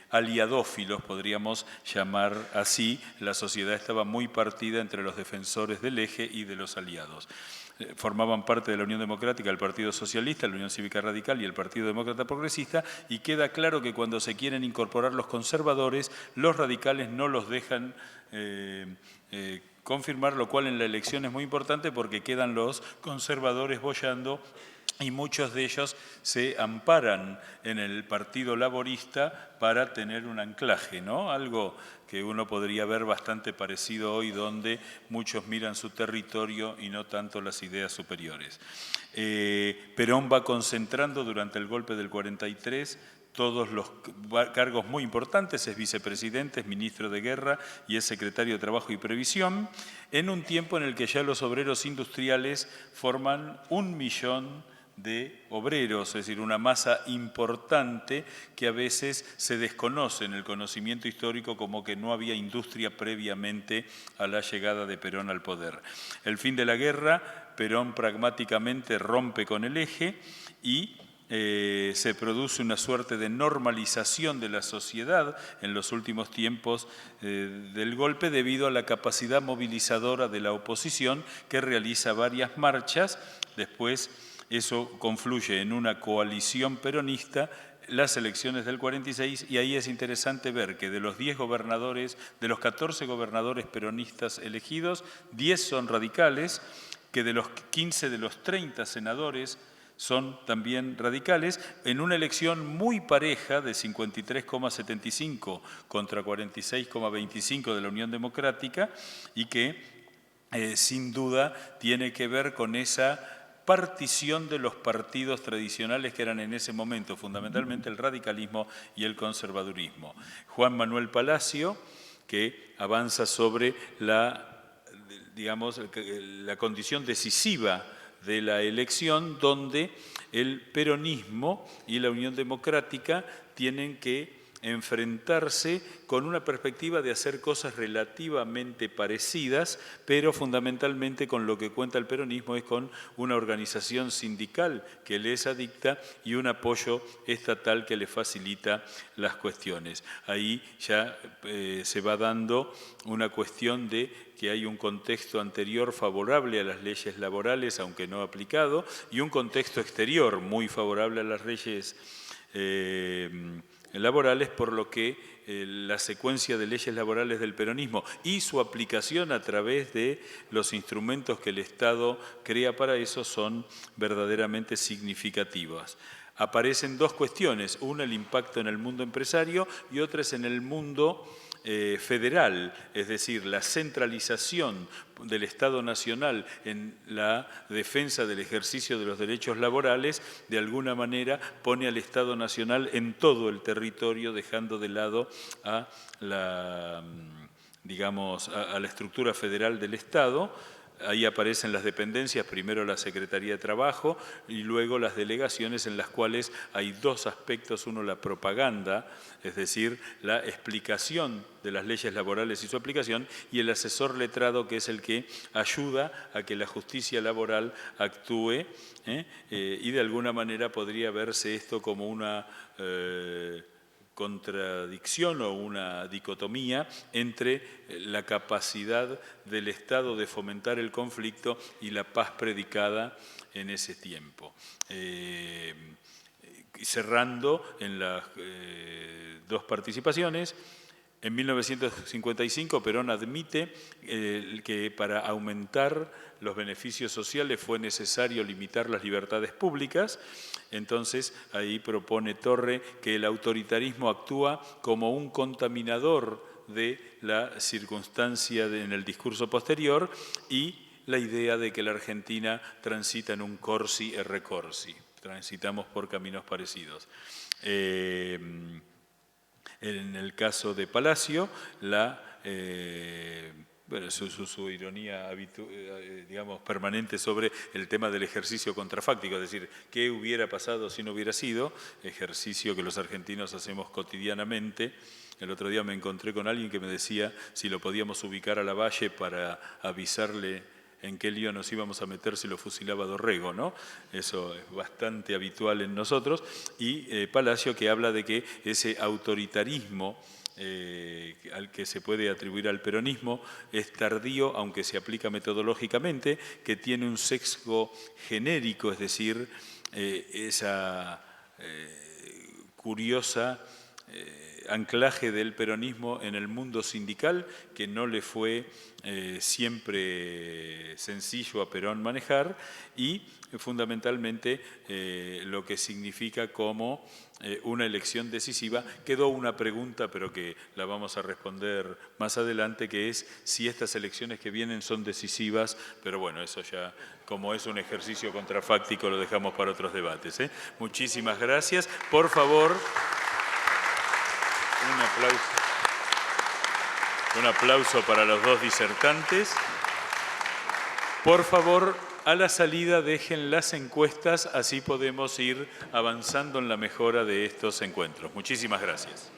aliadófilos, podríamos llamar así. La sociedad estaba muy partida entre los defensores del eje y de los aliados. Formaban parte de la Unión Democrática el Partido Socialista, la Unión Cívica Radical y el Partido Demócrata Progresista, y queda claro que cuando se quieren incorporar los conservadores, los radicales no los dejan confirmar, lo cual en la elección es muy importante porque quedan los conservadores boyando y muchos de ellos se amparan en el Partido Laborista para tener un anclaje, ¿no? Algo que uno podría ver bastante parecido hoy, donde muchos miran su territorio y no tanto las ideas superiores. Perón va concentrando durante el golpe del 43 todos los cargos muy importantes, es vicepresidente, es ministro de Guerra y es secretario de Trabajo y Previsión, en un tiempo en el que ya los obreros industriales forman 1 millón de obreros, es decir, una masa importante que a veces se desconoce en el conocimiento histórico como que no había industria previamente a la llegada de Perón al poder. El fin de la guerra, Perón pragmáticamente rompe con el eje y se produce una suerte de normalización de la sociedad en los últimos tiempos del golpe debido a la capacidad movilizadora de la oposición que realiza varias marchas. Después eso confluye en una coalición peronista, las elecciones del 46, y ahí es interesante ver que de los 10 gobernadores, de los 14 gobernadores peronistas elegidos, 10 son radicales, que de los 15 de los 30 senadores son también radicales, en una elección muy pareja de 53,75 contra 46,25 de la Unión Democrática, y que sin duda tiene que ver con esa partición de los partidos tradicionales que eran en ese momento fundamentalmente el radicalismo y el conservadurismo. Juan Manuel Palacio, que avanza sobre la condición decisiva de la elección, donde el peronismo y la Unión Democrática tienen que enfrentarse con una perspectiva de hacer cosas relativamente parecidas, pero fundamentalmente con lo que cuenta el peronismo es con una organización sindical que les adicta y un apoyo estatal que les facilita las cuestiones. Ahí ya se va dando una cuestión de que hay un contexto anterior favorable a las leyes laborales, aunque no aplicado, y un contexto exterior muy favorable a las leyes laborales, por lo que la secuencia de leyes laborales del peronismo y su aplicación a través de los instrumentos que el Estado crea para eso son verdaderamente significativas. Aparecen dos cuestiones, una el impacto en el mundo empresario y otra es en el mundo federal, es decir, la centralización del Estado Nacional en la defensa del ejercicio de los derechos laborales, de alguna manera pone al Estado Nacional en todo el territorio, dejando de lado a la, digamos, a la estructura federal del Estado. Ahí aparecen las dependencias, primero la Secretaría de Trabajo y luego las delegaciones, en las cuales hay dos aspectos: uno, la propaganda, es decir, la explicación de las leyes laborales y su aplicación, y el asesor letrado, que es el que ayuda a que la justicia laboral actúe, y de alguna manera podría verse esto como una contradicción o una dicotomía entre la capacidad del Estado de fomentar el conflicto y la paz predicada en ese tiempo. Cerrando en las dos participaciones, en 1955 Perón admite que para aumentar los beneficios sociales fue necesario limitar las libertades públicas. Entonces ahí propone Torre que el autoritarismo actúa como un contaminador de la circunstancia en el discurso posterior, y la idea de que la Argentina transita en un corsi e recorsi, transitamos por caminos parecidos. En el caso de Palacio, su ironía digamos, permanente sobre el tema del ejercicio contrafáctico, es decir, ¿qué hubiera pasado si no hubiera sido? Ejercicio que los argentinos hacemos cotidianamente. El otro día me encontré con alguien que me decía si lo podíamos ubicar a Lavalle para avisarle en qué lío nos íbamos a meter si lo fusilaba Dorrego, ¿no? Eso es bastante habitual en nosotros. Y Palacio, que habla de que ese autoritarismo al que se puede atribuir al peronismo es tardío, aunque se aplica metodológicamente, que tiene un sesgo genérico, es decir, esa curiosa anclaje del peronismo en el mundo sindical, que no le fue siempre sencillo a Perón manejar, y fundamentalmente lo que significa como una elección decisiva. Quedó una pregunta, pero que la vamos a responder más adelante, que es si estas elecciones que vienen son decisivas, pero bueno, eso ya, como es un ejercicio contrafáctico, lo dejamos para otros debates, ¿eh? Muchísimas gracias. Por favor, un aplauso para los dos disertantes. Por favor, a la salida dejen las encuestas, así podemos ir avanzando en la mejora de estos encuentros. Muchísimas gracias.